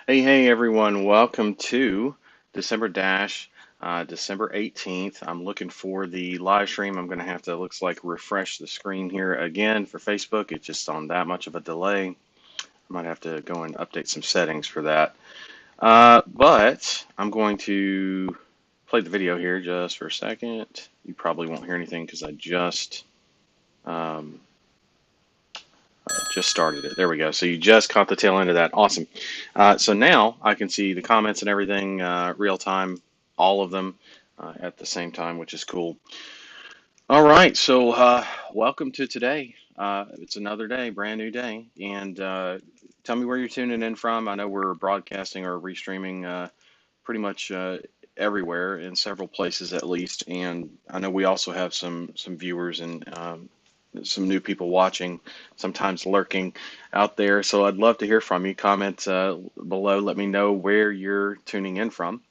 Hey, everyone. Welcome to December Dash, December 18th. I'm looking for the live stream. I'm going to have to, looks like, refresh the screen here again for Facebook. It's just on that much of a delay. I might have to go and update some settings for that. But I'm going to play the video here just for a second. You probably won't hear anything because I um, just started it. There we go. So you just caught the tail end of that. Awesome. So now I can see the comments and everything real time, all of them at the same time, which is cool. All right. So welcome to today. It's another day, brand new day. And tell me where you're tuning in from. I know we're broadcasting or restreaming pretty much everywhere in several places at least. And I know we also have some viewers and some new people watching, sometimes lurking out there. So I'd love to hear from you. Comment below. Let me know where you're tuning in from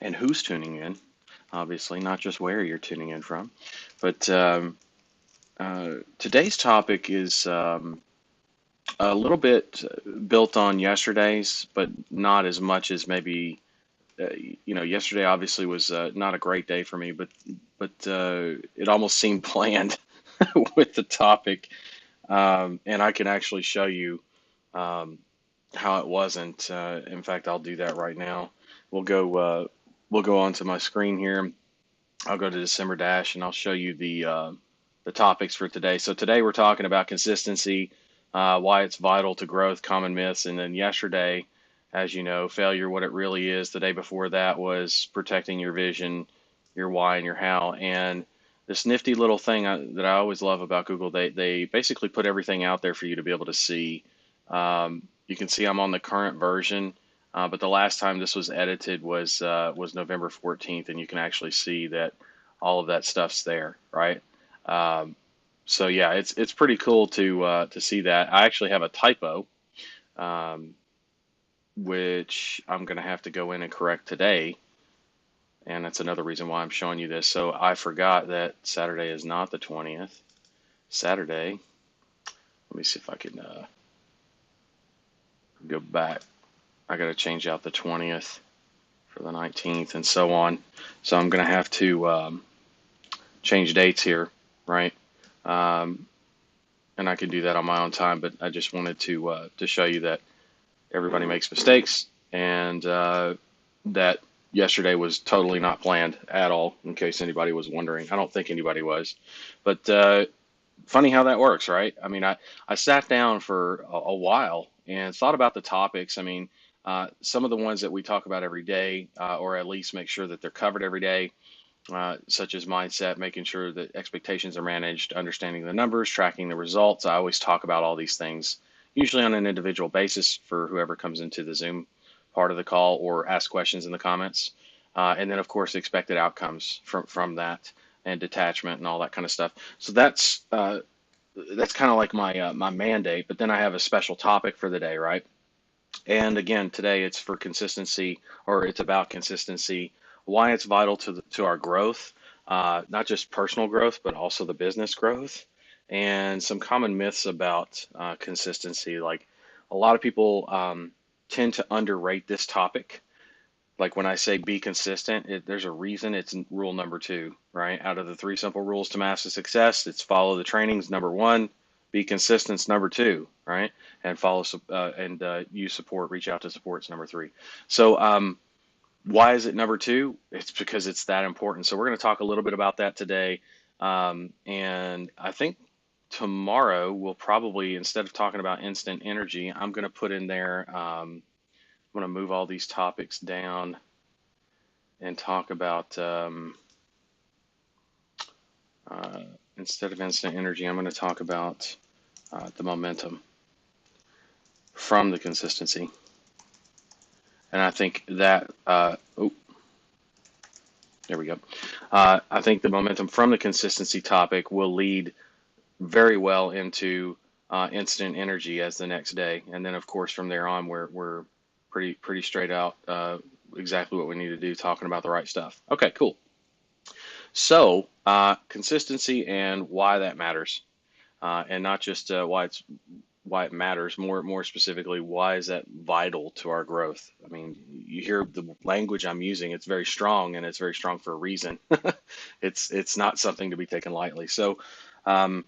and who's tuning in. Obviously, not just where you're tuning in from. But today's topic is a little bit built on yesterday's, but not as much as maybe. Yesterday obviously was not a great day for me, but it almost seemed planned with the topic. And I can actually show you um, how it wasn't. In fact, I'll do that right now. We'll go we'll go onto my screen here. I'll go to December Dash and I'll show you the topics for today. So today we're talking about consistency, why it's vital to growth, common myths, and then yesterday, as you know, failure, what it really is. The day before that was protecting your vision, your why, and your how. And this nifty little thing that I always love about Google, they basically put everything out there for you to be able to see. You can see I'm on the current version, but the last time this was edited was November 14th, and you can actually see that all of that stuff's there, right? Um, so yeah, it's pretty cool to see that. I actually have a typo, um, which I'm gonna have to go in and correct today, and that's another reason why I'm showing you this. So I forgot that Saturday is not the 20th. Saturday. Let me see if I can go back. I got to change out the 20th for the 19th and so on. So I'm gonna have to change dates here, right? Um, and I can do that on my own time. But I just wanted to show you that everybody makes mistakes, and that yesterday was totally not planned at all. In case anybody was wondering, I don't think anybody was, but funny how that works, right? I mean, I sat down for a while and thought about the topics. I mean, some of the ones that we talk about every day, or at least make sure that they're covered every day, such as mindset, making sure that expectations are managed, understanding the numbers, tracking the results. I always talk about all these things, usually on an individual basis for whoever comes into the Zoom part of the call or ask questions in the comments. And then, of course, expected outcomes from that and detachment and all that kind of stuff. So that's kind of like my mandate. But then I have a special topic for the day, right? And again, today it's for consistency, or it's about consistency, why it's vital to our growth, not just personal growth, but also the business growth, and some common myths about consistency. Like a lot of people tend to underrate this topic. Like when I say be consistent, there's a reason it's rule number two, right? Out of the three simple rules to master success, it's follow the trainings, number one, be consistent's number two, right? And use support, reach out to support's number three. So, why is it number two? It's because it's that important. So we're going to talk a little bit about that today. And I think tomorrow we'll probably, instead of talking about instant energy, I'm going to put in there, I'm going to move all these topics down and talk about uh, instead of instant energy, I'm going to talk about the momentum from the consistency. And I think that, oh, there we go. I think the momentum from the consistency topic will lead very well into instant energy as the next day. And then, of course, from there on, we're pretty straight out exactly what we need to do, talking about the right stuff. Okay, cool. So, consistency and why that matters, and not just why it matters. More specifically, why is that vital to our growth? I mean, you hear the language I'm using, it's very strong, and it's very strong for a reason. It's not something to be taken lightly. So, um,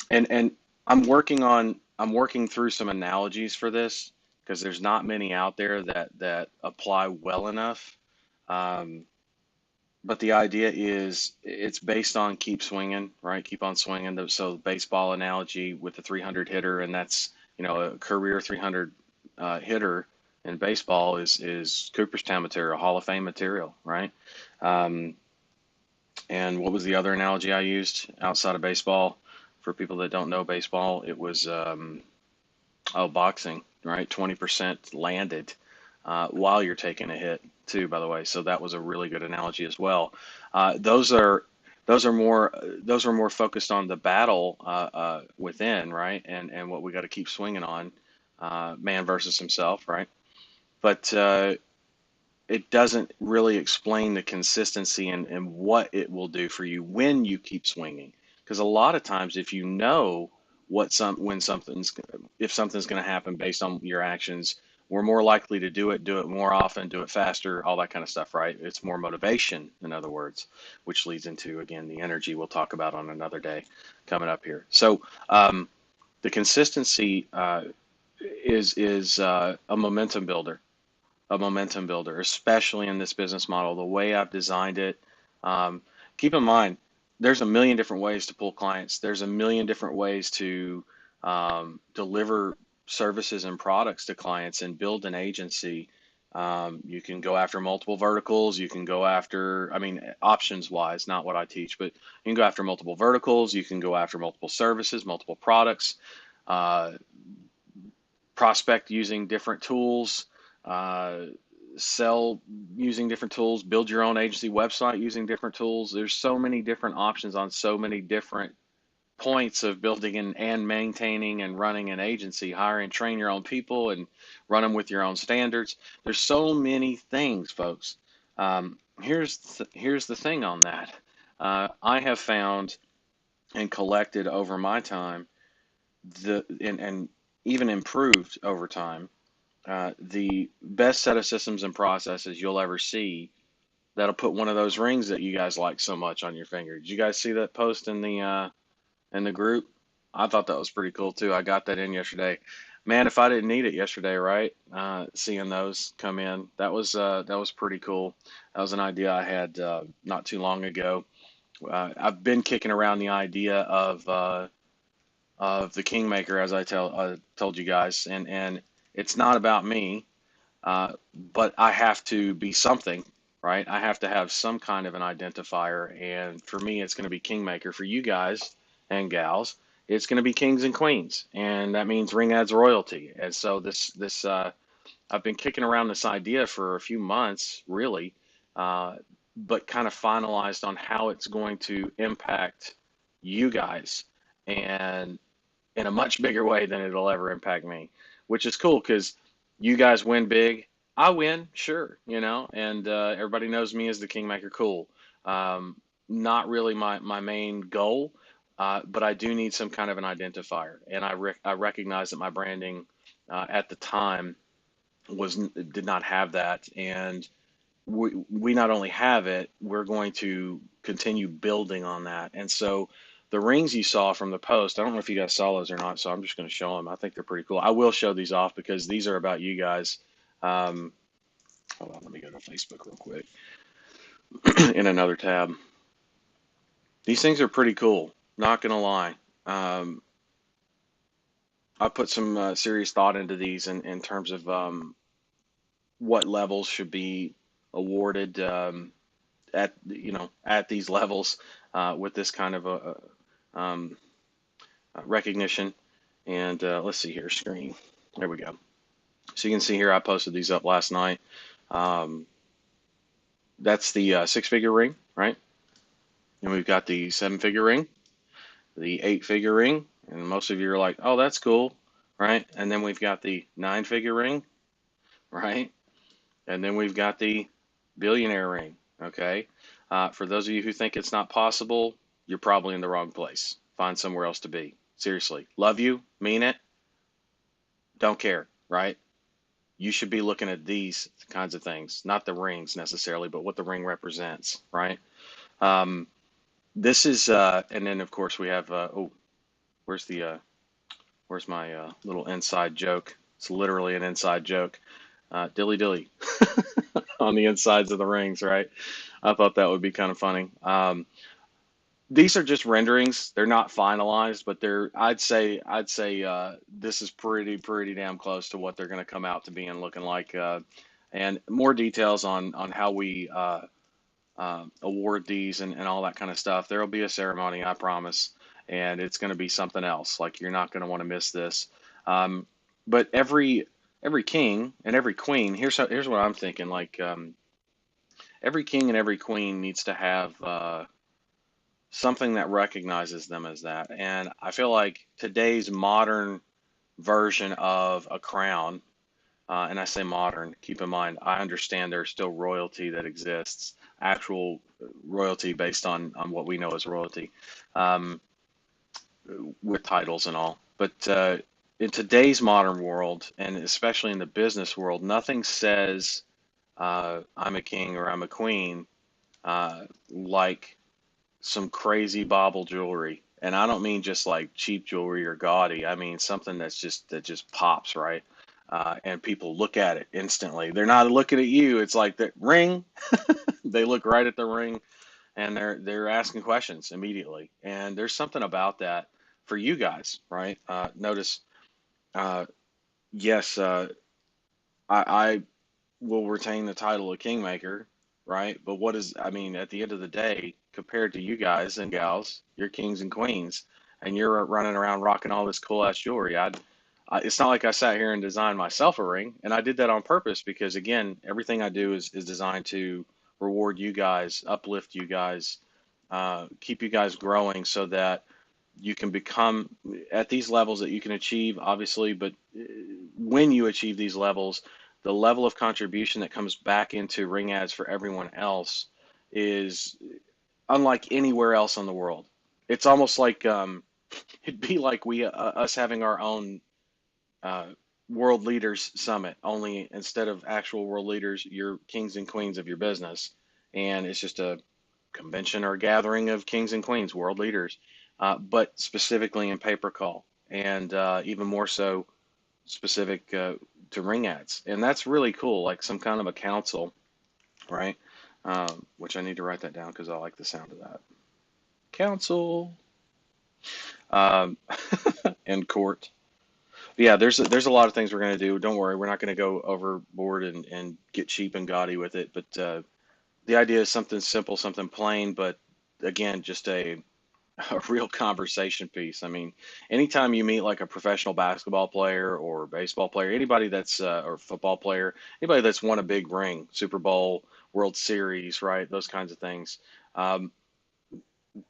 and I'm working through some analogies for this because there's not many out there that apply well enough. Um, but the idea is it's based on keep swinging, right? Keep on swinging. So baseball analogy with the 300 hitter, and that's, a career 300 hitter in baseball is Cooperstown material, Hall of Fame material, right? Um, and what was the other analogy I used outside of baseball for people that don't know baseball? It was boxing, right? 20% landed while you're taking a hit too, by the way. So that was a really good analogy as well. Those are more focused on the battle within, right? And what we got to keep swinging on, man versus himself, right? But it doesn't really explain the consistency and what it will do for you when you keep swinging. Because a lot of times, if you know when something's if something's going to happen based on your actions, we're more likely to do it more often, do it faster, all that kind of stuff, right? It's more motivation, in other words, which leads into again the energy we'll talk about on another day coming up here. So the consistency is a momentum builder, especially in this business model. The way I've designed it, um, keep in mind, there's a million different ways to pull clients. There's a million different ways to deliver services and products to clients and build an agency. You can go after multiple verticals. You can go after, I mean, options wise, not what I teach, but you can go after multiple verticals. You can go after multiple services, multiple products. Uh, Prospect using different tools, uh, sell using different tools, build your own agency website using different tools. There's so many different options on so many different points of building and maintaining and running an agency, hire and train your own people and run them with your own standards. There's so many things, folks. Here's the thing on that. I have found and collected over my time and even improved over time the best set of systems and processes you'll ever see that'll put one of those rings that you guys like so much on your finger. Did you guys see that post in the group? I thought that was pretty cool too. I got that in yesterday. Man, if I didn't need it yesterday, right? Seeing those come in, that was pretty cool. That was an idea I had not too long ago. I've been kicking around the idea of the Kingmaker, as I told you guys, and it's not about me, but I have to be something, right? I have to have some kind of an identifier, and for me, it's going to be Kingmaker. For you guys and gals, it's going to be kings and queens, and that means ring adds royalty. And so I've been kicking around this idea for a few months, really, uh, but kind of finalized on how it's going to impact you guys. And in a much bigger way than it'll ever impact me, which is cool because you guys win big. I win, sure, and everybody knows me as the Kingmaker. Cool. Um, Not really my main goal, but I do need some kind of an identifier, and I recognize that my branding at the time did not have that, and we not only have it, we're going to continue building on that. And so the rings you saw from the post, I don't know if you guys saw those or not, so I'm just going to show them. I think they're pretty cool. I will show these off because these are about you guys. Um, Hold on, let me go to Facebook real quick in another tab. These things are pretty cool, not going to lie. Um, I put some serious thought into these in terms of what levels should be awarded at these levels with this kind of um, recognition. And let's see here, screen. There we go. So you can see here, I posted these up last night. Um, that's the six-figure ring, right? And we've got the seven-figure ring, the eight-figure ring, and most of you are like, oh, that's cool, right? And then we've got the nine-figure ring, right? And then we've got the billionaire ring, okay? For those of you who think it's not possible, you're probably in the wrong place. Find somewhere else to be. Seriously. Love you, mean it, Don't care, right? You should be looking at these kinds of things, not the rings necessarily, but what the ring represents, right? Um, this is, and then of course we have, oh, where's the, where's my little inside joke? It's literally an inside joke. Dilly dilly on the insides of the rings, right? I thought that would be kind of funny. These are just renderings. They're not finalized, but I'd say this is pretty damn close to what they're going to come out to be and looking like. And more details on how we award these and all that kind of stuff. There'll be a ceremony, I promise, and it's going to be something else. Like you're not going to want to miss this. Um, but every king and every queen. Here's what I'm thinking. Like every king and every queen needs to have something that recognizes them as that. And I feel like today's modern version of a crown, and I say modern, keep in mind, I understand there's still royalty that exists, actual royalty based on what we know as royalty, um, with titles and all. But in today's modern world, and especially in the business world, nothing says I'm a king or I'm a queen like some crazy bauble jewelry. And I don't mean just like cheap jewelry or gaudy. I mean something that just pops, right? And people look at it instantly. They're not looking at you. It's like the ring. They look right at the ring and they're asking questions immediately. And there's something about that for you guys, right? Notice, uh, yes, I will retain the title of kingmaker, right? But what is, I mean, at the end of the day, compared to you guys and gals, you're kings and queens, and you're running around rocking all this cool ass jewelry. It's not like I sat here and designed myself a ring, and I did that on purpose because, again, everything I do is designed to reward you guys, uplift you guys, keep you guys growing so that you can become at these levels that you can achieve, obviously, but when you achieve these levels, the level of contribution that comes back into ring ads for everyone else is unlike anywhere else in the world. It's almost like it'd be like we us having our own uh, world leaders summit. Only instead of actual world leaders, you're kings and queens of your business, and it's just a convention or gathering of kings and queens, world leaders, but specifically in pay per call, and even more so specific to ring ads, and that's really cool. Like some kind of a council, right? Which I need to write that down because I like the sound of that. Council um, and court. Yeah, there's a lot of things we're going to do. Don't worry, we're not going to go overboard and get cheap and gaudy with it. But the idea is something simple, something plain, but again, just a real conversation piece. I mean, anytime you meet like a professional basketball player or baseball player, anybody that's or football player, anybody that's won a big ring, Super Bowl, World Series, right? Those kinds of things. Um,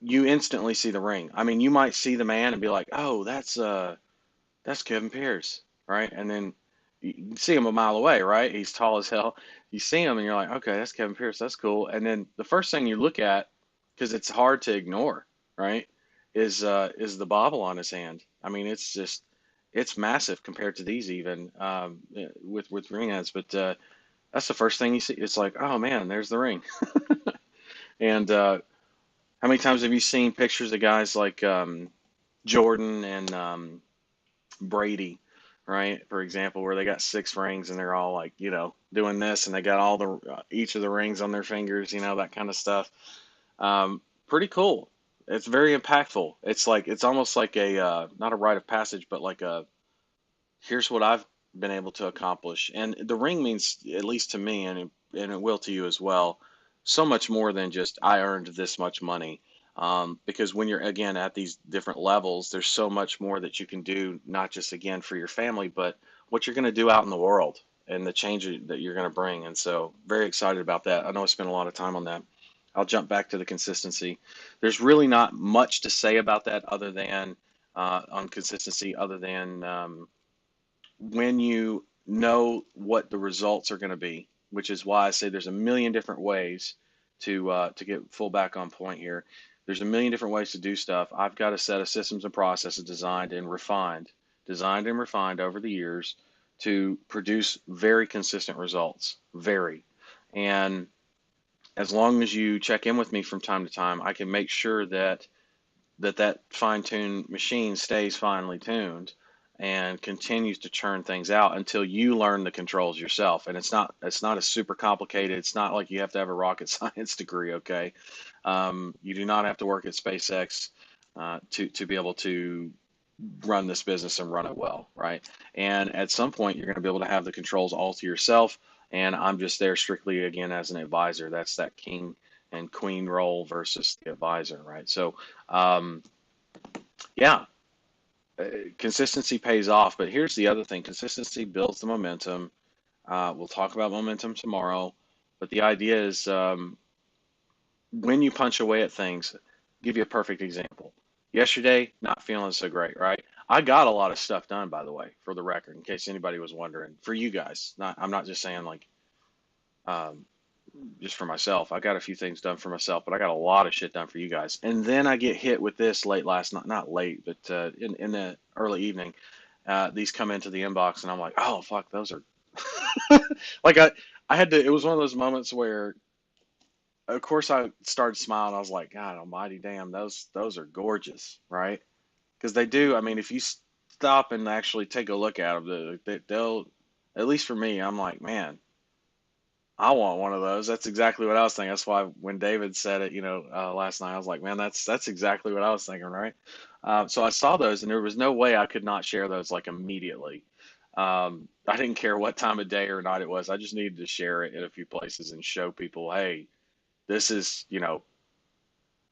you instantly see the ring. I mean, you might see the man and be like, "Oh, that's Kevin Pierce," right? And then you see him a mile away, right? He's tall as hell. You see him and you're like, "Okay, that's Kevin Pierce. That's cool." And then the first thing you look at, because it's hard to ignore, right, is the bobble on his hand. I mean, it's massive compared to these even with ring ads. But that's the first thing you see. It's like, oh man, there's the ring. And how many times have you seen pictures of guys like Jordan and Brady, right? For example, where they got six rings and they're all like, doing this, and they got all the each of the rings on their fingers, that kind of stuff. Pretty cool. It's very impactful. It's almost like a not a rite of passage, but like a here's what I've been able to accomplish. And the ring means, at least to me, and it will to you as well, so much more than just I earned this much money. Because when you're again at these different levels, there's so much more that you can do, not just again for your family, but what you're going to do out in the world and the change that you're going to bring. And so, very excited about that. I know I spent a lot of time on that. I'll jump back to the consistency. There's really not much to say about that other than on consistency, other than when you know what the results are going to be, which is why I say there's a million different ways to get full back on point here. There's a million different ways to do stuff. I've got a set of systems and processes designed and refined designed and refined over the years to produce very consistent results. Very. And as long as you check in with me from time to time, I can make sure that fine-tuned machine stays finely tuned and continues to churn things out until you learn the controls yourself. And it's not a super complicated. It's not like you have to have a rocket science degree. Okay, you do not have to work at SpaceX to be able to run this business and run it well, right? And at some point, you're going to be able to have the controls all to yourself. And I'm just there strictly again as an advisor. That's that king and queen role versus the advisor, right? So, um, yeah, consistency pays off. But here's the other thing: consistency builds the momentum. We'll talk about momentum tomorrow. But the idea is when you punch away at things, I'll give you a perfect example. Yesterday, not feeling so great, right? I got a lot of stuff done, by the way, for the record, in case anybody was wondering. For you guys, I'm not just saying like um, just for myself. I got a few things done for myself, but I got a lot of shit done for you guys. And then I get hit with this late last night, not late, but in the early evening. These come into the inbox, and I'm like, oh fuck, those are like I had to. It was one of those moments where of course I started smiling. I was like, God Almighty, damn, those are gorgeous, right? Because they do. I mean, if you stop and actually take a look at them, they'll. At least for me, I'm like, man, I want one of those. That's exactly what I was thinking. That's why when David said it, last night, I was like, man, that's exactly what I was thinking, right? So I saw those, and there was no way I could not share those like immediately. I didn't care what time of day or night it was. I just needed to share it in a few places and show people, hey, this is,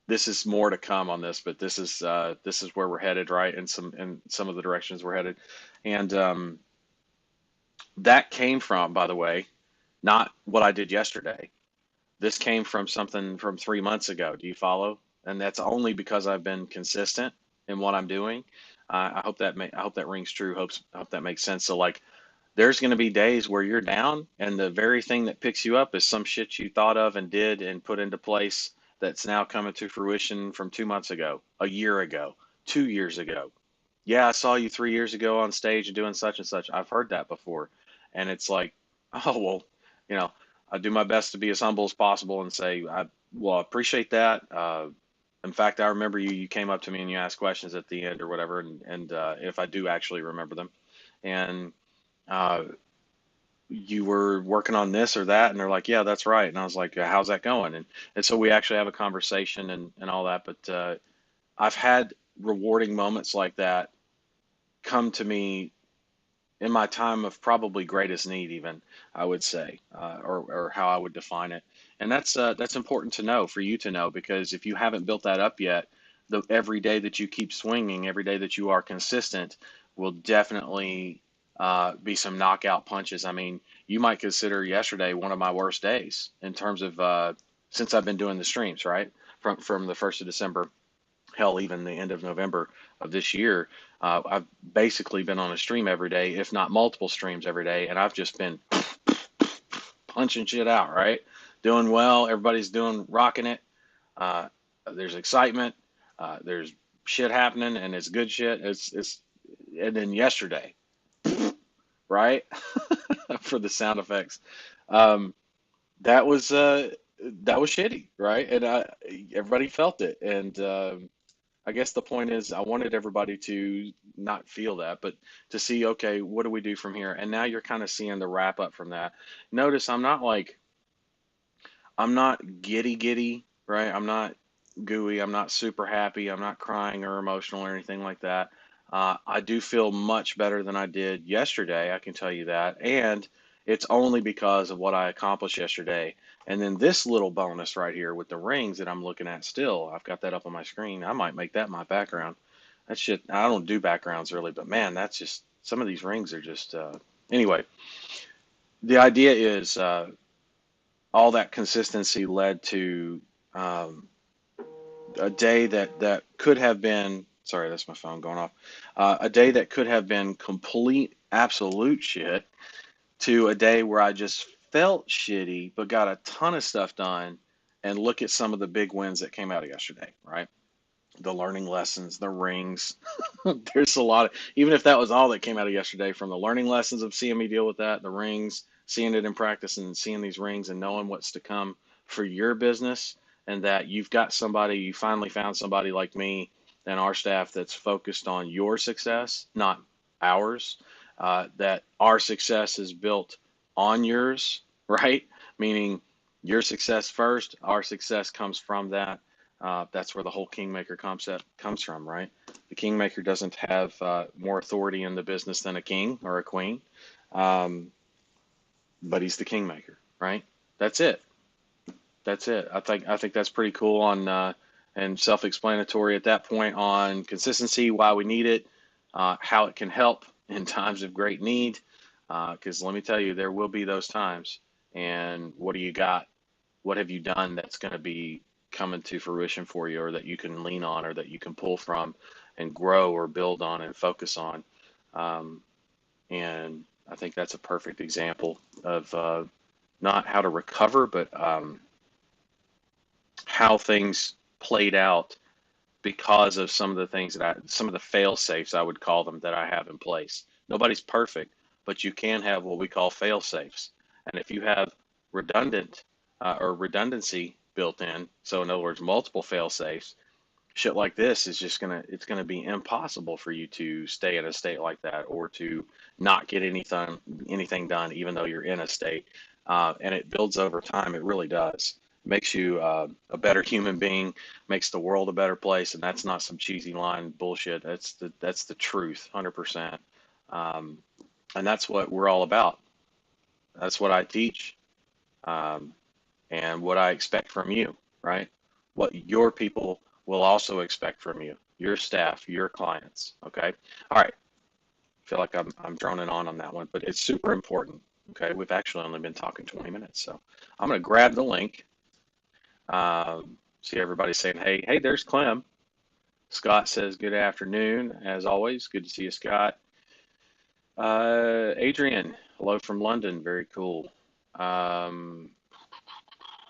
this is more to come on this, but this is where we're headed, right? In some of the directions we're headed, and that came from, by the way, not what I did yesterday. This came from something from 3 months ago. Do you follow? And that's only because I've been consistent in what I'm doing. I hope that rings true. I hope that makes sense. So like, there's going to be days where you're down, and the very thing that picks you up is some shit you thought of and did and put into place that's now coming to fruition from 2 months ago, a year ago, 2 years ago. Yeah, I saw you 3 years ago on stage and doing such and such. I've heard that before. And it's like, oh, well, you know, I do my best to be as humble as possible and say, I appreciate that. In fact, I remember you came up to me and you asked questions at the end or whatever. And if I do actually remember them. And uh, you were working on this or that, and they're like, yeah, that's right. And I was like, how's that going? And so we actually have a conversation and all that. But I've had rewarding moments like that come to me in my time of probably greatest need, even I would say, or how I would define it. And that's important to know, for you to know, because if you haven't built that up yet, every day that you keep swinging, every day that you are consistent, will definitely be some knockout punches. I mean, you might consider yesterday one of my worst days in terms of since I've been doing the streams, right? From the 1st of December, hell, even the end of November of this year, I've basically been on a stream every day, if not multiple streams every day, and I've just been punching shit out, right? Doing well, everybody's doing rocking it. Uh, there's excitement, there's shit happening, and it's good shit. It's and then yesterday, right? For the sound effects, um, that was that was shitty, right? And everybody felt it, and I guess the point is, I wanted everybody to not feel that, but to see, okay, what do we do from here? And now you're kind of seeing the wrap up from that. Notice I'm not giddy giddy, right? I'm not gooey. I'm not super happy. I'm not crying or emotional or anything like that. I do feel much better than I did yesterday. I can tell you that. And it's only because of what I accomplished yesterday. And then this little bonus right here with the rings that I'm looking at still, I've got that up on my screen. I might make that my background. That shit, I don't do backgrounds really, but man, that's just, some of these rings are just, anyway, the idea is all that consistency led to um, a day that could have been, sorry, that's my phone going off, a day that could have been complete absolute shit, to a day where I just felt shitty but got a ton of stuff done. And look at some of the big wins that came out of yesterday, right? the learning lessons, the rings. There's a lot of, even if that was all that came out of yesterday, from the learning lessons of seeing me deal with that, the rings, seeing it in practice and seeing these rings and knowing what's to come for your business, and that you've got somebody, you finally found somebody like me and our staff that's focused on your success, not ours, that our success is built on yours, right? Meaning your success first, our success comes from that. That's where the whole kingmaker concept comes from, right? The kingmaker doesn't have more authority in the business than a king or a queen, um, but he's the kingmaker, right? That's it. That's it. I think that's pretty cool on and self-explanatory at that point on consistency, why we need it, how it can help in times of great need. Because let me tell you, there will be those times. And what do you got? What have you done that's going to be coming to fruition for you, or that you can lean on, or that you can pull from and grow or build on and focus on? Um, and I think that's a perfect example of not how to recover, but how things played out because of some of the things some of the fail safes, I would call them, that I have in place. Nobody's perfect, but you can have what we call fail safes. And if you have redundant or redundancy built in, so in other words, multiple fail safes, shit like this is just it's gonna be impossible for you to stay in a state like that, or to not get anything done, even though you're in a state. And it builds over time. It really does. It makes you a better human being, makes the world a better place, and that's not some cheesy line bullshit. That's the truth, 100%. Um, and that's what we're all about. That's what I teach, um, and what I expect from you, right? What your people will also expect from you, your staff, your clients. Okay. All right. I feel like I'm droning on that one, but it's super important. Okay. We've actually only been talking 20 minutes. So I'm going to grab the link. See everybody saying, hey, hey, there's Clem. Scott says, good afternoon. As always, good to see you, Scott. Adrian, hello from London. Very cool. Um,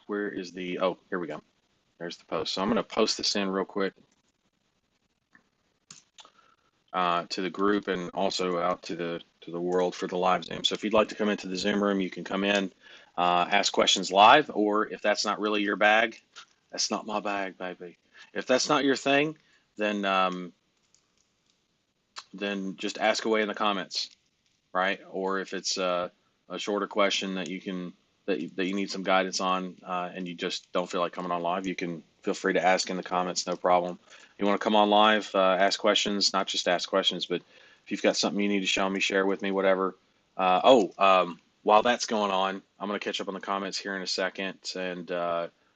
where is oh, here we go. There's the post. So I'm going to post this in real quick to the group, and also out to the world for the live Zoom. So if you'd like to come into the Zoom room, you can come in, ask questions live, or if that's not really your bag, that's not my bag, baby. If that's not your thing, then then just ask away in the comments, right? Or if it's a shorter question that you need some guidance on, and you just don't feel like coming on live, you can feel free to ask in the comments, no problem. You want to come on live, ask questions, not just ask questions, but if you've got something you need to show me, share with me, whatever. While that's going on, I'm going to catch up on the comments here in a second. And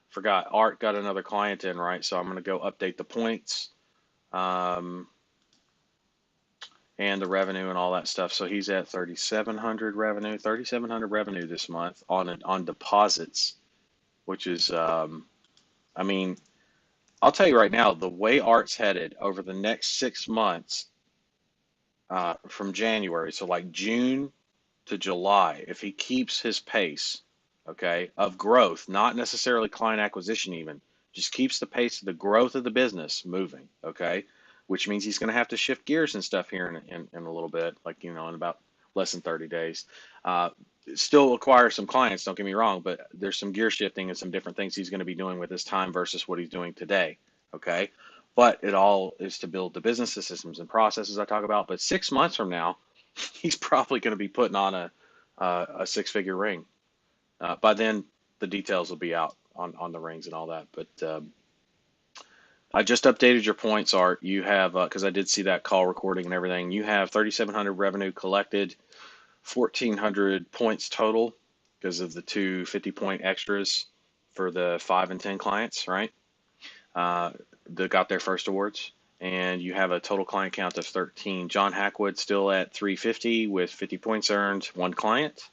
forgot, Art got another client in, right? So I'm going to go update the points. And the revenue and all that stuff. So he's at 3,700 revenue this month on deposits, which is, I mean, I'll tell you right now, the way Art's headed over the next 6 months, from January, so like June to July, if he keeps his pace, okay, of growth, not necessarily client acquisition even, just keeps the pace of the growth of the business moving, okay, which means he's going to have to shift gears and stuff here in a little bit, like, in about less than 30 days. Still acquire some clients, don't get me wrong, but there's some gear shifting and some different things he's going to be doing with his time versus what he's doing today, okay? But it all is to build the business, the systems and processes I talk about. But 6 months from now, he's probably going to be putting on a six-figure ring. By then, the details will be out on the rings and all that. But I just updated your points, Art. You have, because I did see that call recording and everything, you have 3,700 revenue collected, 1,400 points total because of the two 50-point extras for the 5 and 10 clients, right? That got their first awards. And you have a total client count of 13. John Hackwood still at 350 with 50 points earned, one client.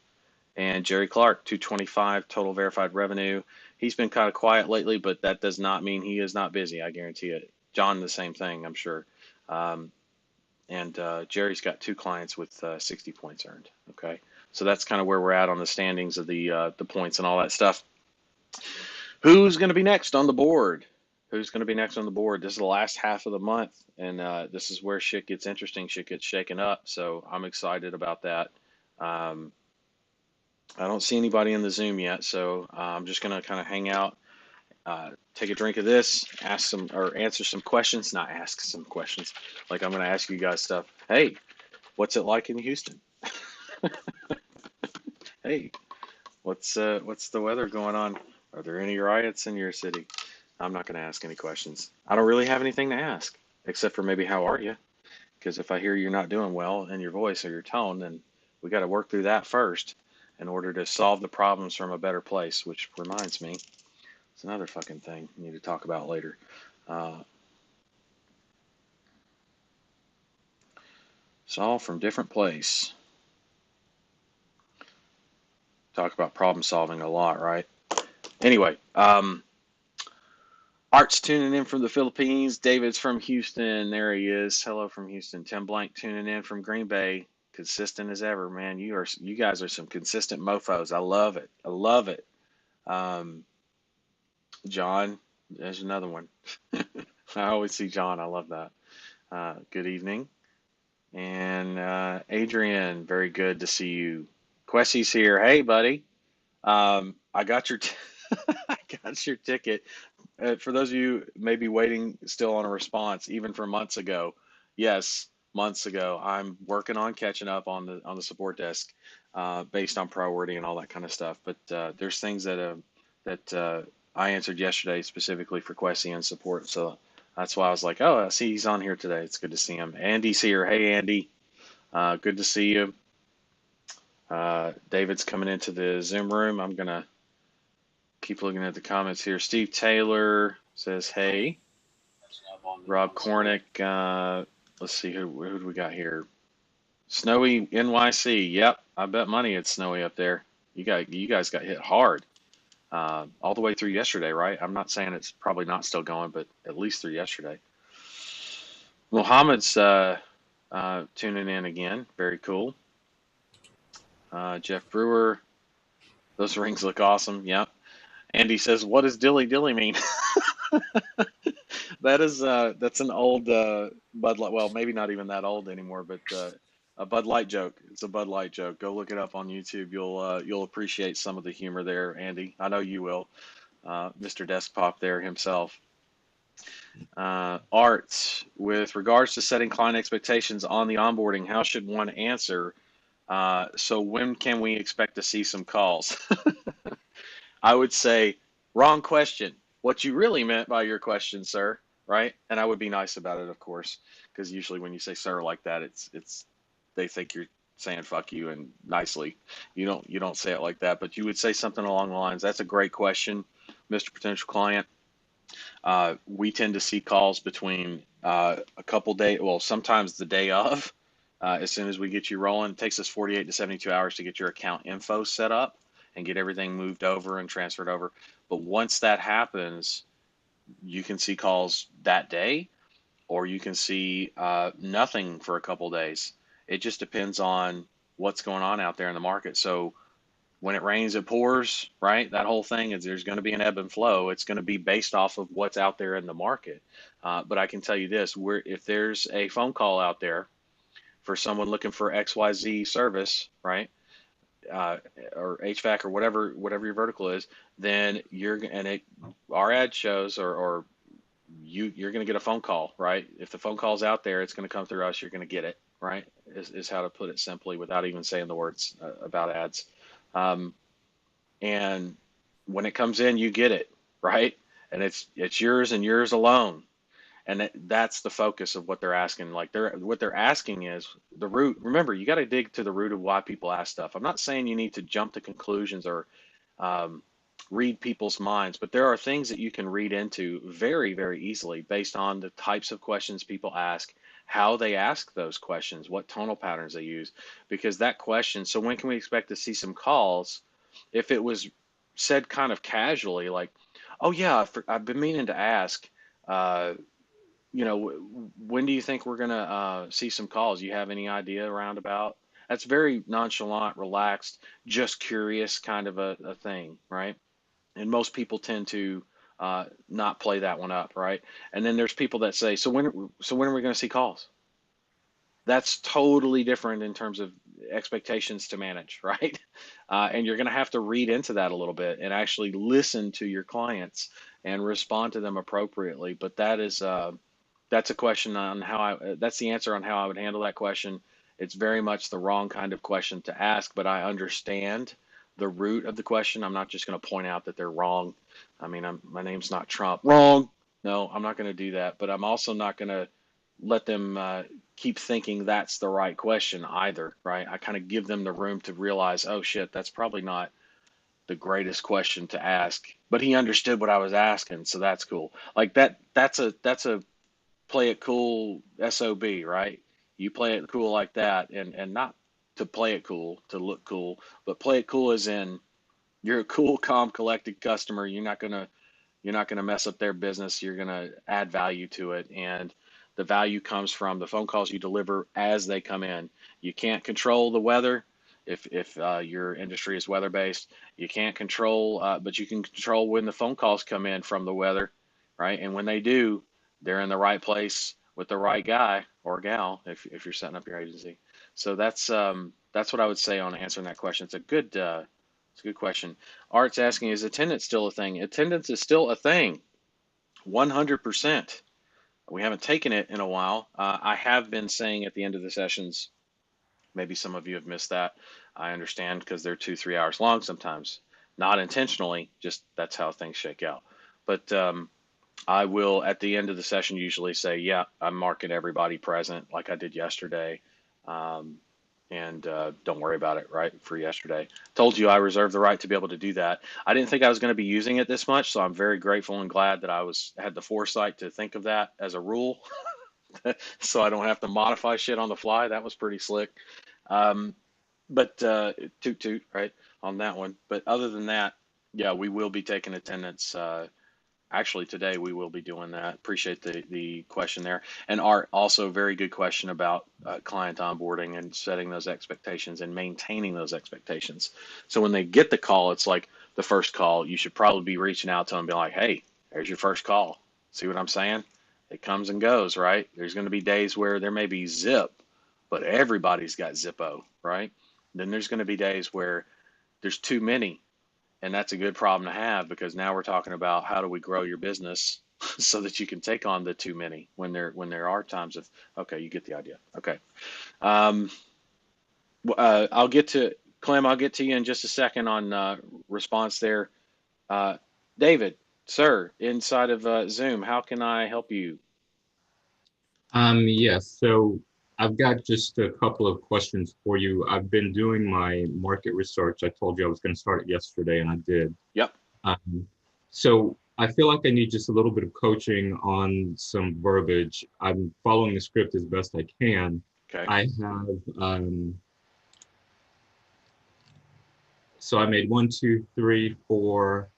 And Jerry Clark, 225 total verified revenue. He's been kind of quiet lately, but that does not mean he is not busy. I guarantee it. John, the same thing, I'm sure. And Jerry's got 2 clients with 60 points earned. Okay, so that's kind of where we're at on the standings of the points and all that stuff. Who's going to be next on the board? Who's going to be next on the board? This is the last half of the month, and this is where shit gets interesting. Shit gets shaken up. So I'm excited about that. Um, I don't see anybody in the Zoom yet, so I'm just going to kind of hang out, take a drink of this, ask some or answer some questions. Not ask some questions, like I'm going to ask you guys stuff. Hey, what's it like in Houston? Hey, what's the weather going on? Are there any riots in your city? I'm not going to ask any questions. I don't really have anything to ask, except for maybe how are you? Because if I hear you're not doing well in your voice or your tone, then we got to work through that first in order to solve the problems from a better place. Which reminds me, it's another fucking thing we need to talk about later. Uh, solve from different place. Talk about problem solving a lot, right? Anyway, Art's tuning in from the Philippines. David's from Houston. There he is. Hello from Houston. Tim Blank tuning in from Green Bay. Consistent as ever, man. You guys are some consistent mofo's. I love it. I love it. Um, John, there's another one. I always see John. I love that. Good evening. And Adrian, very good to see you. Quessy's here. Hey, buddy. I got your I got your ticket. For those of you maybe waiting still on a response, even for months ago, yes, months ago, I'm working on catching up on the support desk, based on priority and all that kind of stuff. But there's things that I answered yesterday specifically for Quessy and support, so that's why I was like, oh, I see he's on here today. It's good to see him. Andy's here. Hey, Andy, good to see you. David's coming into the Zoom room. I'm gonna keep looking at the comments here. Steve Taylor says, hey. Rob Cornick. Let's see, who do we got here? Snowy NYC. Yep, I bet money it's snowy up there. You guys got hit hard, all the way through yesterday, right? I'm not saying it's probably not still going, but at least through yesterday. Mohammed's tuning in again. Very cool. Jeff Brewer. Those rings look awesome. Yep. Andy says, "What does dilly dilly mean?" That's an old Bud Light. Well, maybe not even that old anymore, but a Bud Light joke. It's a Bud Light joke. Go look it up on YouTube. You'll appreciate some of the humor there, Andy. I know you will. Mr. Deskpop there himself. Art, with regards to setting client expectations on the onboarding, how should one answer? So when can we expect to see some calls? I would say, wrong question. What you really meant by your question, sir, right? And I would be nice about it, of course, because usually when you say sir like that, it's they think you're saying fuck you and nicely. You don't say it like that, but you would say something along the lines, that's a great question, Mr. Potential Client. We tend to see calls between a couple days, well, sometimes the day of. As soon as we get you rolling, it takes us 48 to 72 hours to get your account info set up and get everything moved over and transferred over. But once that happens, you can see calls that day, or you can see nothing for a couple days. It just depends on what's going on out there in the market. So when it rains, it pours, right? That whole thing is there's going to be an ebb and flow. It's going to be based off of what's out there in the market. But I can tell you this: if there's a phone call out there for someone looking for XYZ service, right? uh, or HVAC or whatever your vertical is, then our ad shows or you're going to get a phone call, right? If the phone call's out there, it's going to come through us. You're going to get it, right? Is how to put it simply without even saying the words about ads. Um, and when it comes in, you get it, right? And it's yours and yours alone. And that's the focus of what they're asking. Like what they're asking is the root. Remember, you got to dig to the root of why people ask stuff. I'm not saying you need to jump to conclusions or um, read people's minds, but there are things that you can read into very, very easily based on the types of questions people ask, how they ask those questions, what tonal patterns they use. Because that question, so when can we expect to see some calls? If it was said kind of casually, like, oh yeah, I've been meaning to ask. Uh, when do you think we're gonna see some calls? You have any idea around about? That's very nonchalant, relaxed, just curious kind of a thing, right? And most people tend to not play that one up, right? And then there's people that say, so when are we going to see calls? That's totally different in terms of expectations to manage, right? And you're going to have to read into that a little bit and actually listen to your clients and respond to them appropriately. But that's a question on that's the answer on how I would handle that question. It's very much the wrong kind of question to ask, but I understand the root of the question. I'm not just going to point out that they're wrong. I mean, my name's not Trump. Wrong. No, I'm not going to do that, but I'm also not going to let them keep thinking that's the right question either, right? I kind of give them the room to realize, oh shit, that's probably not the greatest question to ask, but he understood what I was asking, so that's cool. Like that's a play it cool SOB, right? You play it cool like that, and not to play it cool to look cool, but play it cool as in you're a cool, calm, collected customer. You're not gonna mess up their business. You're gonna add value to it, and the value comes from the phone calls you deliver as they come in. You can't control the weather if your industry is weather based. You can't control, but you can control when the phone calls come in from the weather, right? And when they do, they're in the right place with the right guy or gal if you're setting up your agency. So that's what I would say on answering that question. It's a good question. Art's asking, is attendance still a thing? Attendance is still a thing, 100%. We haven't taken it in a while. I have been saying at the end of the sessions, maybe some of you have missed that. I understand because they're 2, 3 hours long sometimes. Not intentionally, just that's how things shake out. But I will, at the end of the session, usually say, yeah, I'm marking everybody present like I did yesterday. Um, and don't worry about it, right? For yesterday. Told you I reserve the right to be able to do that. I didn't think I was going to be using it this much, so I'm very grateful and glad that I had the foresight to think of that as a rule, so I don't have to modify shit on the fly. That was pretty slick. Um, but toot toot, right, on that one. But other than that, yeah, we will be taking attendance. Actually, today we will be doing that. Appreciate the question there. And Art, also very good question about client onboarding and setting those expectations and maintaining those expectations. So when they get the call, it's like the first call, you should probably be reaching out to them and be like, hey, there's your first call. See what I'm saying? It comes and goes, right? There's going to be days where there may be zip, but everybody's got Zippo, right? Then there's going to be days where there's too many, and that's a good problem to have because now we're talking about how do we grow your business so that you can take on the too many when there are times of, okay, you get the idea. Okay. Um, I'll get to Clem. I'll get to you in just a second on response there. Uh, David, sir, inside of Zoom, how can I help you? Yes, so I've got just a couple of questions for you. I've been doing my market research. I told you I was going to start it yesterday, and I did. Yep. Um, so I feel like I need just a little bit of coaching on some verbiage. I'm following the script as best I can. Okay. I have, so I made one, two, three, four,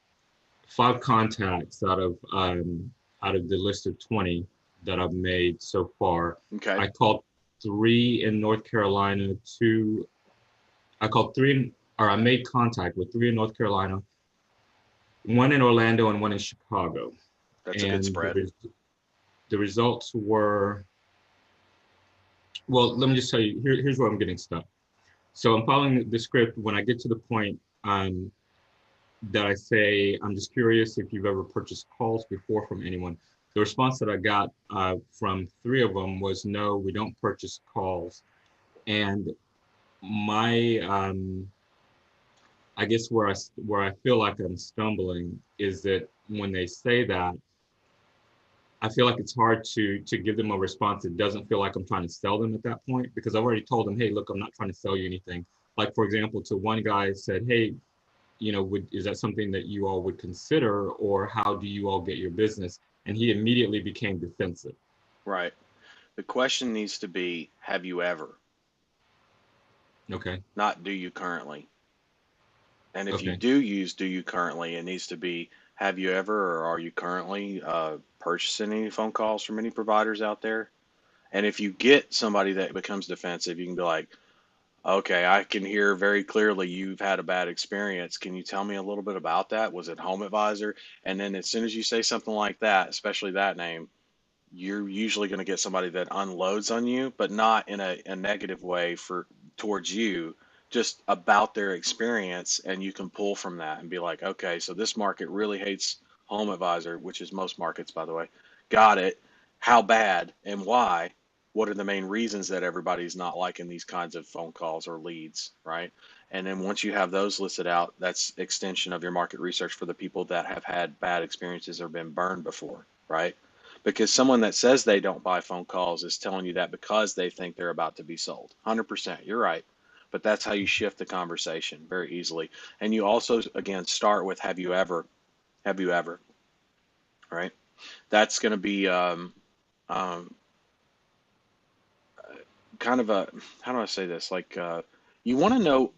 five contacts out of the list of 20 that I've made so far. Okay. I called three in North Carolina, two. I called three, or I made contact with three in North Carolina, one in Orlando, and one in Chicago. That's a good And spread. the results were, well, let me just tell you, here's where I'm getting stuck. So I'm following the script. When I get to the point that I say, I'm just curious if you've ever purchased calls before from anyone. The response that I got from three of them was, no, we don't purchase calls. And my, I guess where I feel like I'm stumbling is that when they say that, I feel like it's hard to give them a response that doesn't feel like I'm trying to sell them at that point because I've already told them, hey, look, I'm not trying to sell you anything. Like for example, to one guy said, hey, is that something that you all would consider, or how do you all get your business? And he immediately became defensive. Right. The question needs to be, have you ever, Okay. not do you currently. And if you Okay. do use do you currently, it needs to be have you ever or are you currently purchasing any phone calls from any providers out there? And if you get somebody that becomes defensive, you can be like, Okay, I can hear very clearly you've had a bad experience. Can you tell me a little bit about that? Was it Home Advisor? And then as soon as you say something like that, especially that name, you're usually going to get somebody that unloads on you, but not in a negative way for towards you, just about their experience, and you can pull from that and be like, okay, so this market really hates Home Advisor, which is most markets, by the way. Got it. How bad and why? What are the main reasons that everybody's not liking these kinds of phone calls or leads, right? And then once you have those listed out, that's extension of your market research for the people that have had bad experiences or been burned before, right? Because someone that says they don't buy phone calls is telling you that because they think they're about to be sold. 100%, you're right. But that's how you shift the conversation very easily. And you also, again, start with have you ever, right? That's going to be um, kind of a, how do I say this? Like, you want to know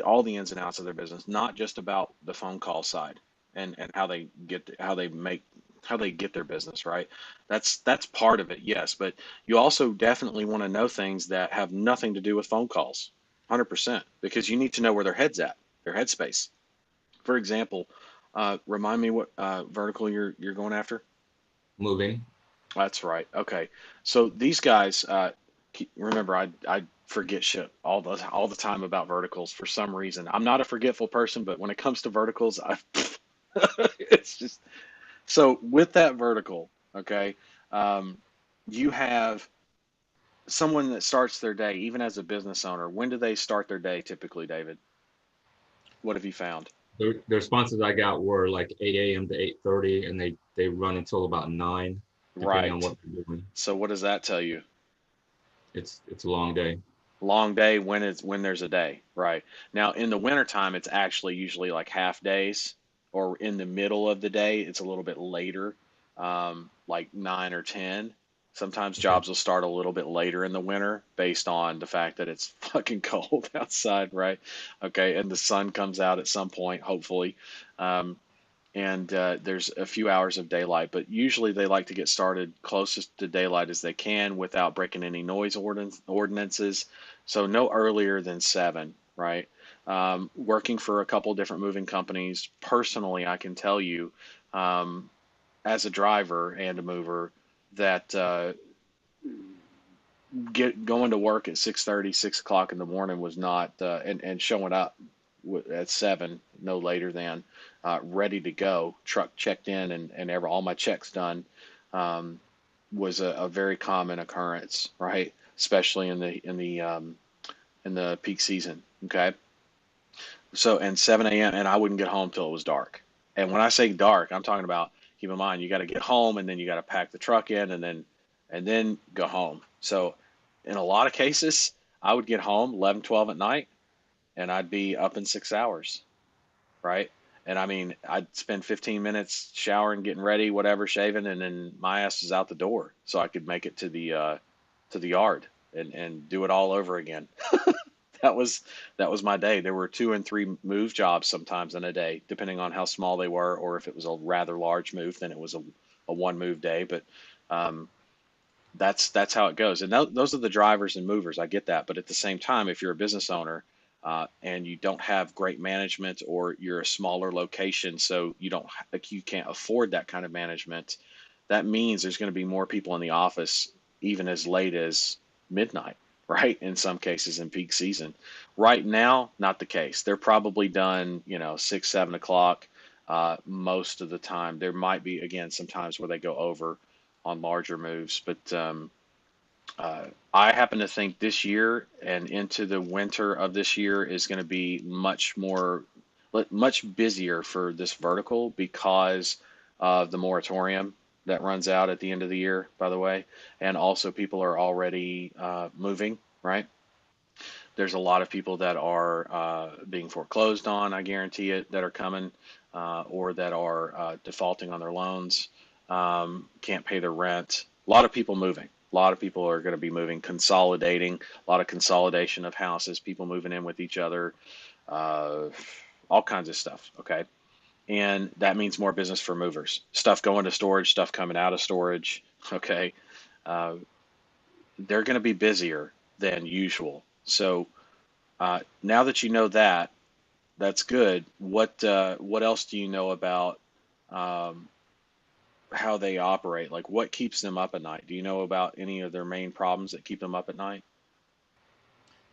all the ins and outs of their business, not just about the phone call side and how they get their business, right? That's part of it, yes, but you also definitely want to know things that have nothing to do with phone calls, 100%, because you need to know where their head's at, their headspace. For example, remind me what vertical you're going after. Moving. That's right. Okay. So these guys, remember, I forget shit all the time about verticals for some reason. I'm not a forgetful person, but when it comes to verticals, I it's just so with that vertical. Okay, um, you have someone that starts their day, even as a business owner. When do they start their day typically, David? What have you found? The responses I got were like 8 a.m. to 8:30, and they run until about 9, depending on Right. what they're doing. So what does that tell you? It's a long day. Long day when there's a day, right? Now in the wintertime, it's actually usually like half days, or in the middle of the day, it's a little bit later, like 9 or 10. Sometimes Okay. jobs will start a little bit later in the winter based on the fact that it's fucking cold outside, right? Okay, and the sun comes out at some point, hopefully. Um, and there's a few hours of daylight, but usually they like to get started closest to daylight as they can without breaking any noise ordinances. So no earlier than 7, right? Working for a couple different moving companies, personally, I can tell you, um, as a driver and a mover, that get going to work at 6:30, 6 o'clock in the morning was not, and showing up at 7, no later than, ready to go, truck checked in and all my checks done, um, was a very common occurrence, right? Especially in the peak season. Okay, so and 7 a.m. and I wouldn't get home till it was dark. And when I say dark, I'm talking about, keep in mind, you got to get home and then you got to pack the truck in and then go home. So in a lot of cases, I would get home 11, 12 at night and I'd be up in 6 hours, right? And I mean, I'd spend 15 minutes showering, getting ready, whatever, shaving, and then my ass is out the door so I could make it to the yard and do it all over again. that was that was my day. There were 2 and 3 move jobs sometimes in a day, depending on how small they were, or if it was a rather large move, then it was a one move day. But um, that's how it goes. And those are the drivers and movers. I get that, but at the same time, if you're a business owner and you don't have great management, or you're a smaller location, so you don't like you can't afford that kind of management, that means there's going to be more people in the office even as late as midnight, right? In some cases in peak season. Right now, not the case. They're probably done, 6, 7 o'clock. Most of the time, there might be again sometimes where they go over on larger moves, but I happen to think this year and into the winter of this year is going to be much busier for this vertical because of the moratorium that runs out at the end of the year, by the way. And also, people are already moving, right? There's a lot of people that are being foreclosed on, I guarantee it, that are coming, or that are defaulting on their loans, can't pay their rent. A lot of people moving. A lot of people are going to be moving, consolidating, a lot of consolidation of houses, people moving in with each other, uh, all kinds of stuff. Okay. And that means more business for movers, stuff going to storage, stuff coming out of storage. Okay. Uh, they're going to be busier than usual. So, Now that you know that, that's good. What else do you know about um, how they operate? Like what keeps them up at night? Do you know about any of their main problems that keep them up at night?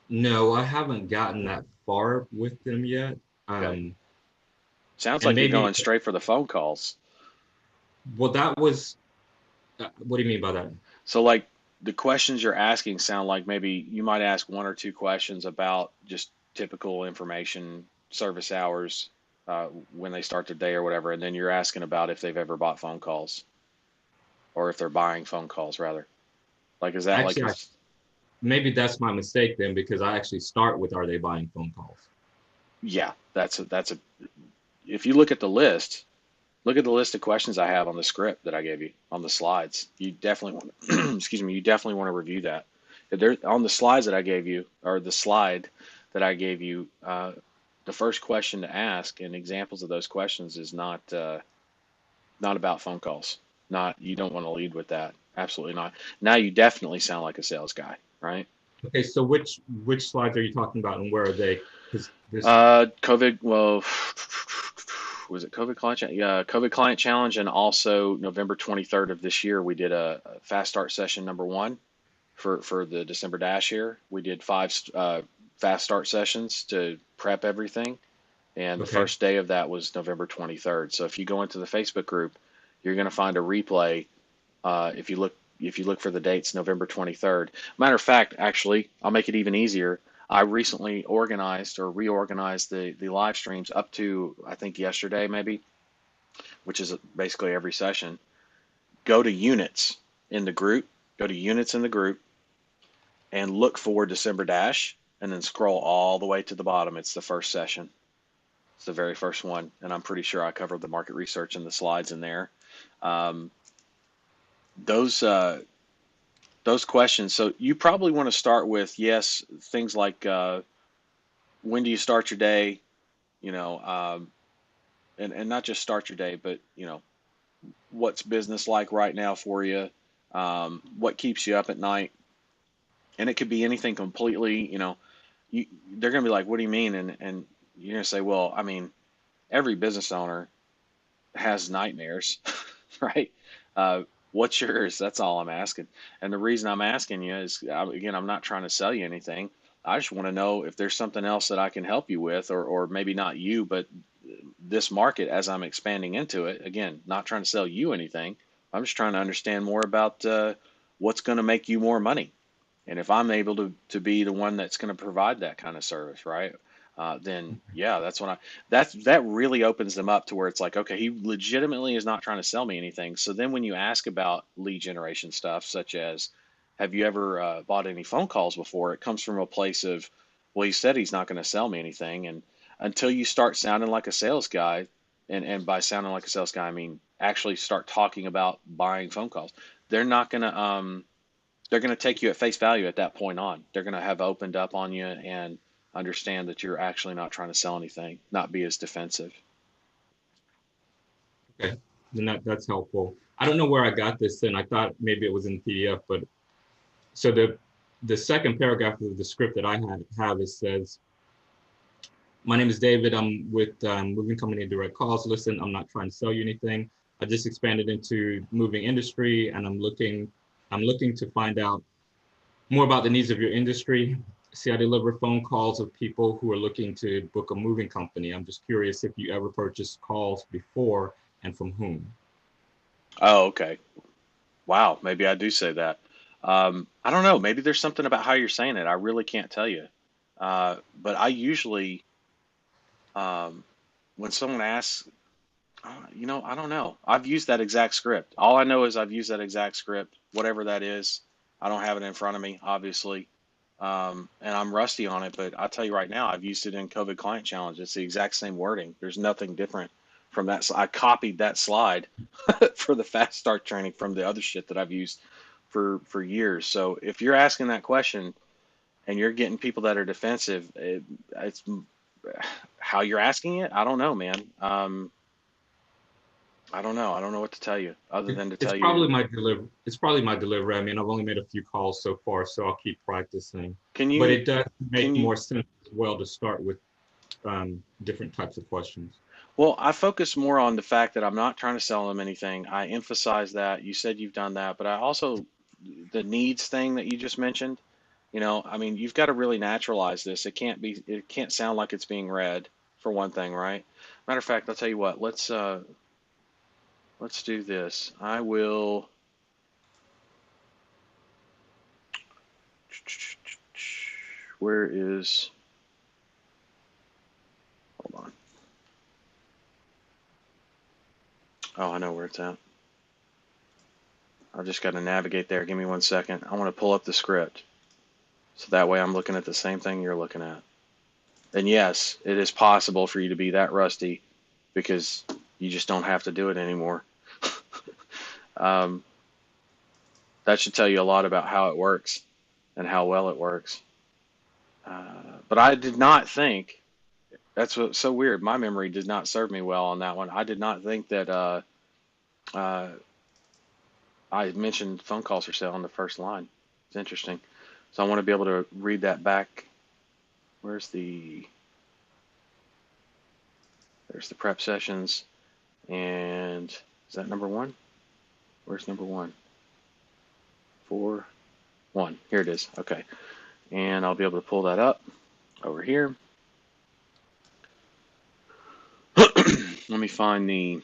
No, I haven't gotten that far with them yet. Okay. Um, Sounds and like you're maybe, going straight for the phone calls. well, that was, what do you mean by that? So like the questions you're asking sound like maybe you might ask one or two questions about just typical information, service hours, when they start their day or whatever, and then you're asking about if they've ever bought phone calls or if they're buying phone calls rather. Like is that like Actually, this? maybe that's my mistake then, because I actually start with, are they buying phone calls? Yeah, that's a if you look at the list, look at the list of questions I have on the script that I gave you on the slides. You definitely want to, excuse me, you definitely want to review that. If there on the slides that I gave you, or the slide that I gave you, the first question to ask and examples of those questions is not about phone calls. Not you don't want to lead with that. Absolutely not. Now you definitely sound like a sales guy, right? Okay, so which slides are you talking about and where are they? Because this, COVID, well, was it COVID client? Yeah, COVID client challenge, and also November 23rd of this year, we did a fast start session number one for the December dash here. We did five fast start sessions to prep everything, and the okay, first day of that was November 23rd. So if you go into the Facebook group, you're going to find a replay. If you look for the dates, November 23rd. Matter of fact, actually, I'll make it even easier. I recently organized or reorganized the live streams up to I think yesterday maybe, which is basically every session. Go to units in the group. Go to units in the group and look for December dash, and then scroll all the way to the bottom. It's the first session. It's the very first one, and I'm pretty sure I covered the market research and the slides in there. Um, those those questions. So you probably want to start with yes, things like when do you start your day, you know, and not just start your day, but what's business like right now for you, what keeps you up at night, and it could be anything completely. They're going to be like, what do you mean? And you're going to say, well, I mean, every business owner has nightmares, right? What's yours? That's all I'm asking. And the reason I'm asking you is, again, I'm not trying to sell you anything. I just want to know if there's something else that I can help you with, or maybe not you, but this market as I'm expanding into it. Again, not trying to sell you anything. I'm just trying to understand more about what's going to make you more money. And if I'm able to be the one that's going to provide that kind of service, right? Then yeah, that really opens them up to where it's like, okay, he legitimately is not trying to sell me anything. So then when you ask about lead generation stuff, such as, have you ever bought any phone calls before? It comes from a place of, well, he said he's not going to sell me anything, and until you start sounding like a sales guy, and by sounding like a sales guy, I mean actually start talking about buying phone calls. They're not going to they're going to take you at face value at that point on. They're going to have opened up on you and understand that you're actually not trying to sell anything, not be as defensive. okay, then that's helpful. I don't know where I got this in. I thought maybe it was in the PDF, but so the second paragraph of the script that I have, it says, my name is David. I'm with Moving Company Direct Calls. Listen, I'm not trying to sell you anything. I just expanded into moving industry, and I'm looking to find out more about the needs of your industry. See, I deliver phone calls of people who are looking to book a moving company. I'm just curious if you ever purchased calls before and from whom. Oh, okay. Wow. Maybe I do say that. I don't know. Maybe there's something about how you're saying it. I really can't tell you. But I usually, um, when someone asks, I don't know. I've used that exact script. All I know is I've used that exact script, whatever that is. I don't have it in front of me, obviously. And I'm rusty on it, but I'll tell you right now, I've used it in COVID Client Challenge. It's the exact same wording. There's nothing different from that. I copied that slide for the fast start training from the other shit that I've used for years. So if you're asking that question and you're getting people that are defensive, it's how you're asking it. I don't know, man. I don't know. I don't know what to tell you other than to It's tell probably you. my deliver. It's probably my delivery. I mean, I've only made a few calls so far, so I'll keep practicing. Can But you it does can make you more sense as well to start with different types of questions. Well, I focus more on the fact that I'm not trying to sell them anything. I emphasize that. You said you've done that, but I also, the needs thing that you just mentioned, I mean, you've got to really naturalize this. It can't sound like it's being read for one thing, right? Matter of fact, I'll tell you what, let's do this. I will, where is, hold on. Oh, I know where it's at. I've just got to navigate there. Give me 1 second. I want to pull up the script. So that way I'm looking at the same thing you're looking at. And yes, it is possible for you to be that rusty because you just don't have to do it anymore. um, that should tell you a lot about how it works and how well it works. But I did not think, that's what's so weird. My memory did not serve me well on that one. I did not think that uh, I mentioned phone calls for sale on the first line. It's interesting. So I want to be able to read that back. Where's there's the prep sessions. And is that number one? Where's number one? 4-1. Here it is. Okay. And I'll be able to pull that up over here. Let me find the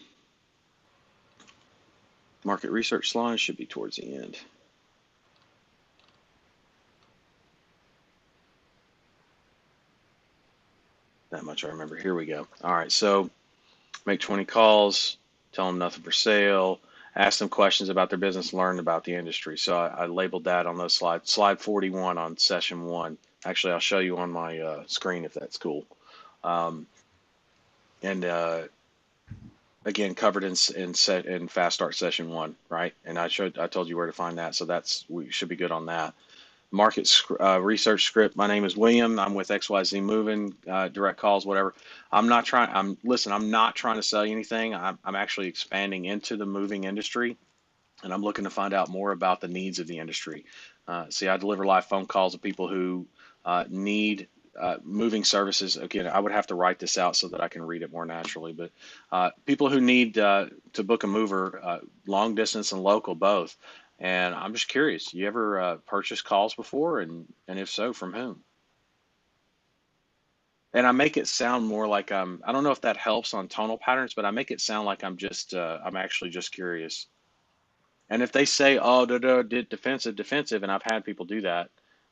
market research slide. Should be towards the end. That much I remember. Here we go. All right. So make 20 calls, tell them nothing for sale, ask them questions about their business, learn about the industry. So I labeled that on those slides. Slide 41 on session one. Actually, I'll show you on my screen if that's cool. And again, covered in fast start session one, right? And I told you where to find that. So we should be good on that. Market research script. My name is William. I'm with XYZ Moving, direct calls, whatever. I'm not trying to sell you anything. I'm actually expanding into the moving industry, and I'm looking to find out more about the needs of the industry. See, I deliver live phone calls to people who need moving services. Again, I would have to write this out so that I can read it more naturally, but people who need to book a mover, long distance and local both. And I'm just curious, you ever purchased calls before? And if so, from whom? And I make it sound more like I don't know if that helps on tonal patterns, but I make it sound like I'm actually just curious. And if they say, oh, did defensive, and I've had people do that,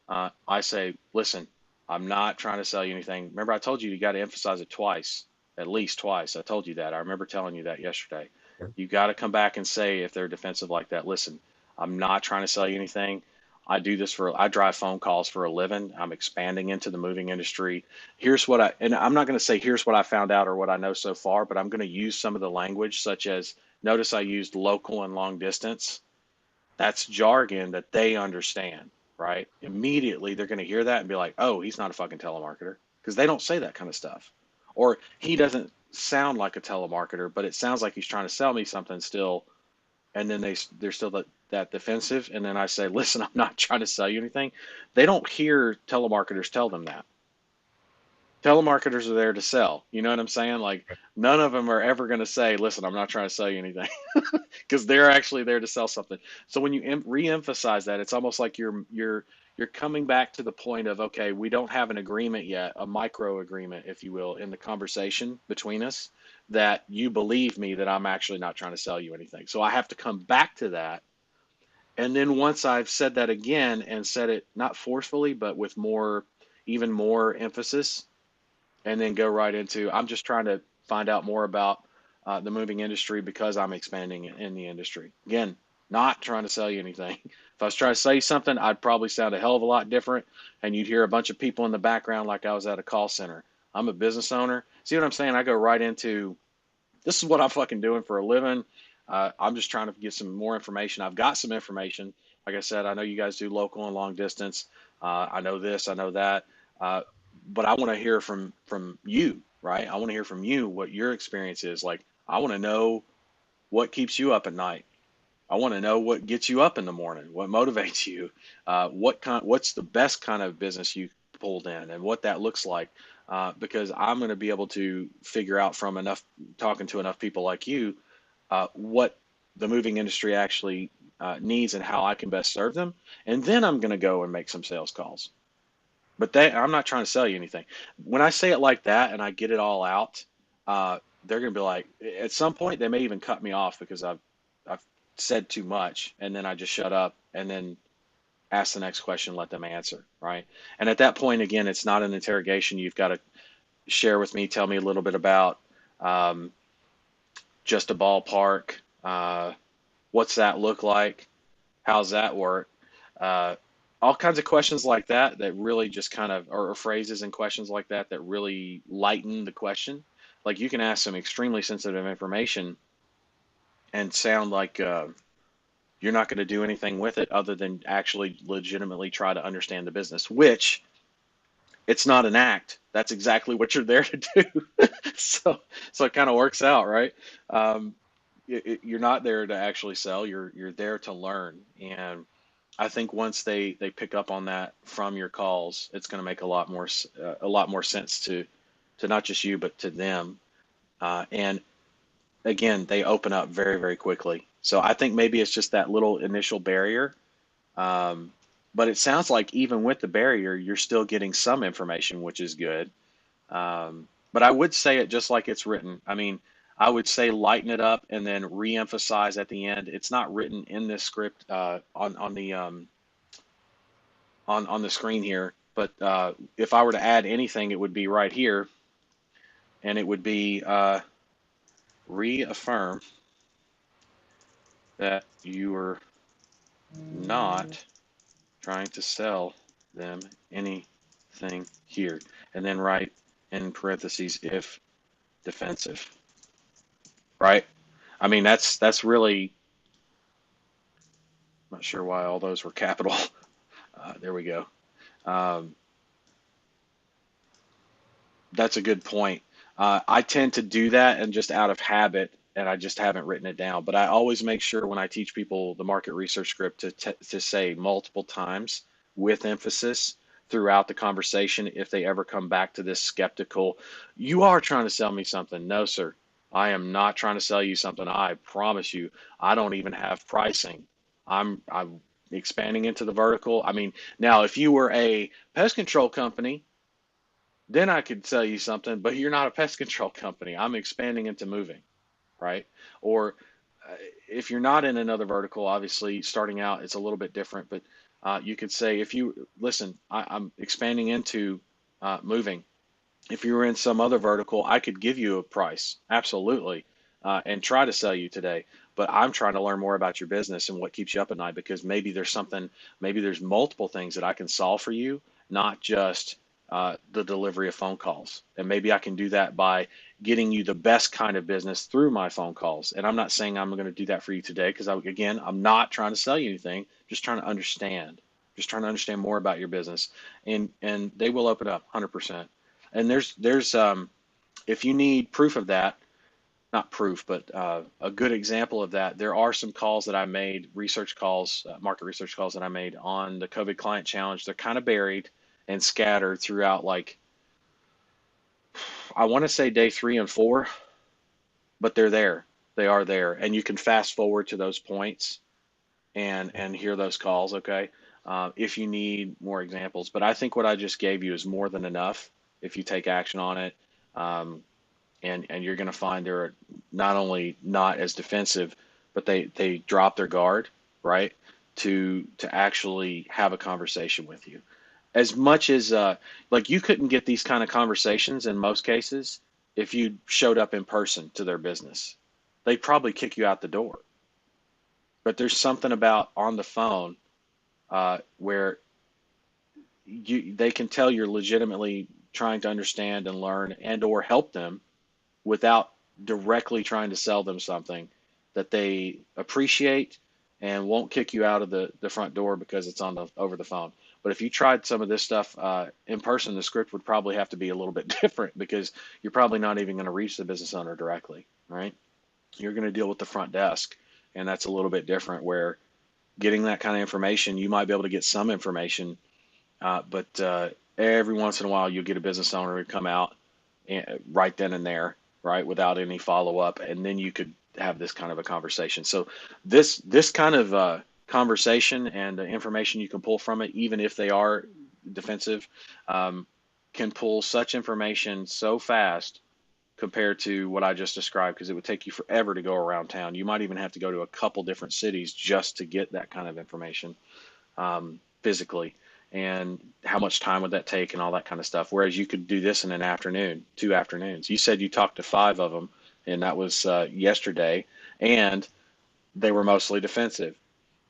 I say, listen, I'm not trying to sell you anything. Remember, I told you got to emphasize it twice, at least twice. I told you that. I remember telling you that yesterday. Okay. You got to come back and say if they're defensive like that, listen, I'm not trying to sell you anything. I drive phone calls for a living. I'm expanding into the moving industry. And I'm not going to say here's what I found out or what I know so far, but I'm going to use some of the language such as, notice I used local and long distance. That's jargon that they understand, right? Immediately they're going to hear that and be like, oh, he's not a fucking telemarketer because they don't say that kind of stuff. Or he doesn't sound like a telemarketer, but it sounds like he's trying to sell me something still. And then they're still that defensive. And then I say, listen, I'm not trying to sell you anything. They don't hear telemarketers tell them that. Telemarketers are there to sell. You know what I'm saying? Like none of them are ever going to say, listen, I'm not trying to sell you anything because they're actually there to sell something. So when you re-emphasize that, it's almost like you're coming back to the point of, okay, we don't have an agreement yet, a micro agreement, if you will, in the conversation between us that you believe me that I'm actually not trying to sell you anything. So I have to come back to that. And then once I've said that again and said it not forcefully, but with even more emphasis, and then go right into, I'm just trying to find out more about the moving industry because I'm expanding in the industry. Again, not trying to sell you anything. If I was trying to say something, I'd probably sound a hell of a lot different, and you'd hear a bunch of people in the background like I was at a call center. I'm a business owner. See what I'm saying? I go right into, this is what I'm fucking doing for a living. I'm just trying to get some more information. I've got some information. Like I said, I know you guys do local and long distance. I know this, I know that. Uh, but I want to hear from you, right? I want to hear from you what your experience is. Like, I want to know what keeps you up at night? I want to know what gets you up in the morning, what motivates you, what's the best kind of business you pulled in, and what that looks like. Because I'm going to be able to figure out from enough talking to enough people like you what the moving industry actually needs and how I can best serve them, and then I'm going to go and make some sales calls. But I'm not trying to sell you anything. When I say it like that and I get it all out, they're going to be like, at some point, they may even cut me off because I've said too much, and then I just shut up and then ask the next question, let them answer, right? And at that point, again, it's not an interrogation. You've got to share with me, tell me a little bit about um, just a ballpark. What's that look like? How's that work? Uh, all kinds of questions like that that really just kind of, or phrases and questions like that that really lighten the question. Like you can ask some extremely sensitive information and sound like you're not going to do anything with it other than actually legitimately try to understand the business, which it's not an act. That's exactly what you're there to do. so, so it kind of works out, right? Um, you're not there to actually sell. You're there to learn. And I think once they pick up on that from your calls, it's going to make a lot more sense to not just you but to them. And again, they open up very very quickly. So I think maybe it's just that little initial barrier. Um, but it sounds like even with the barrier, you're still getting some information, which is good. But I would say it just like it's written. I mean, I would say lighten it up and then re-emphasize at the end. It's not written in this script on the screen here, but if I were to add anything, it would be right here, and it would be reaffirm that you are not trying to sell them anything here, and then write in parentheses if defensive, right? I mean, that's really, I'm not sure why all those were capital. There we go. Um, that's a good point. I tend to do that and just out of habit, and I just haven't written it down. But I always make sure when I teach people the market research script to say multiple times with emphasis throughout the conversation if they ever come back to this skeptical, you are trying to sell me something. No, sir. I am not trying to sell you something. I promise you, I don't even have pricing. I'm expanding into the vertical. I mean, now if you were a pest control company, then I could sell you something, but you're not a pest control company. I'm expanding into moving, right? Or uh, if you're not in another vertical, obviously starting out, it's a little bit different, but you could say, if you listen, I'm expanding into moving. If you were in some other vertical, I could give you a price, absolutely, and try to sell you today. But I'm trying to learn more about your business and what keeps you up at night because maybe there's something, maybe there's multiple things that I can solve for you, not just the delivery of phone calls. And maybe I can do that by getting you the best kind of business through my phone calls. And I'm not saying I'm going to do that for you today because, again, I'm not trying to sell you anything, just trying to understand, just trying to understand more about your business. And they will open up 100%. And there's if you need proof of that, not proof, but a good example of that, there are some calls that I made, research calls, market research calls that I made on the COVID Client Challenge. They're kind of buried and scattered throughout, like, I want to say day 3 and 4, but they're there. They are there. And you can fast forward to those points and hear those calls, okay? If you need more examples. But I think what I just gave you is more than enough if you take action on it. Um, and you're going to find they're not only not as defensive, but they drop their guard, right? To actually have a conversation with you. As much as like you couldn't get these kind of conversations in most cases if you showed up in person to their business. They'd probably kick you out the door. But there's something about on the phone where they can tell you're legitimately trying to understand and learn and or help them without directly trying to sell them something that they appreciate and won't kick you out of the front door because it's on the over the phone. But if you tried some of this stuff in person, the script would probably have to be a little bit different because you're probably not even going to reach the business owner directly, right? you're going to deal with the front desk. And that's a little bit different where getting that kind of information, you might be able to get some information, but every once in a while you'll get a business owner who come out right then and there, right, without any follow up, and then you could have this kind of a conversation. So this kind of conversation and the information you can pull from it, even if they are defensive, um, can pull such information so fast compared to what I just described, because it would take you forever to go around town. You might even have to go to a couple different cities just to get that kind of information physically. And how much time would that take and all that kind of stuff. Whereas you could do this in an afternoon, 2 afternoons. You said you talked to 5 of them, and that was yesterday, and they were mostly defensive.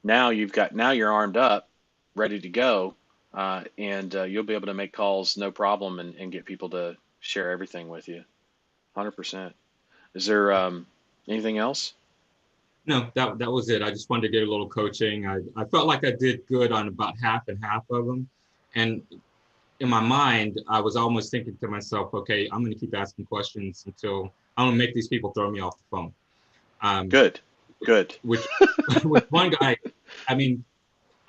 Now you're armed up, ready to go, and you'll be able to make calls no problem and get people to share everything with you. 100%. Is there anything else? No, that was it. I just wanted to get a little coaching. I felt like I did good on about half and half of them. And in my mind, I was almost thinking to myself, okay, I'm going to keep asking questions until I'm going to make these people throw me off the phone. Good, good. Which with one guy, I mean,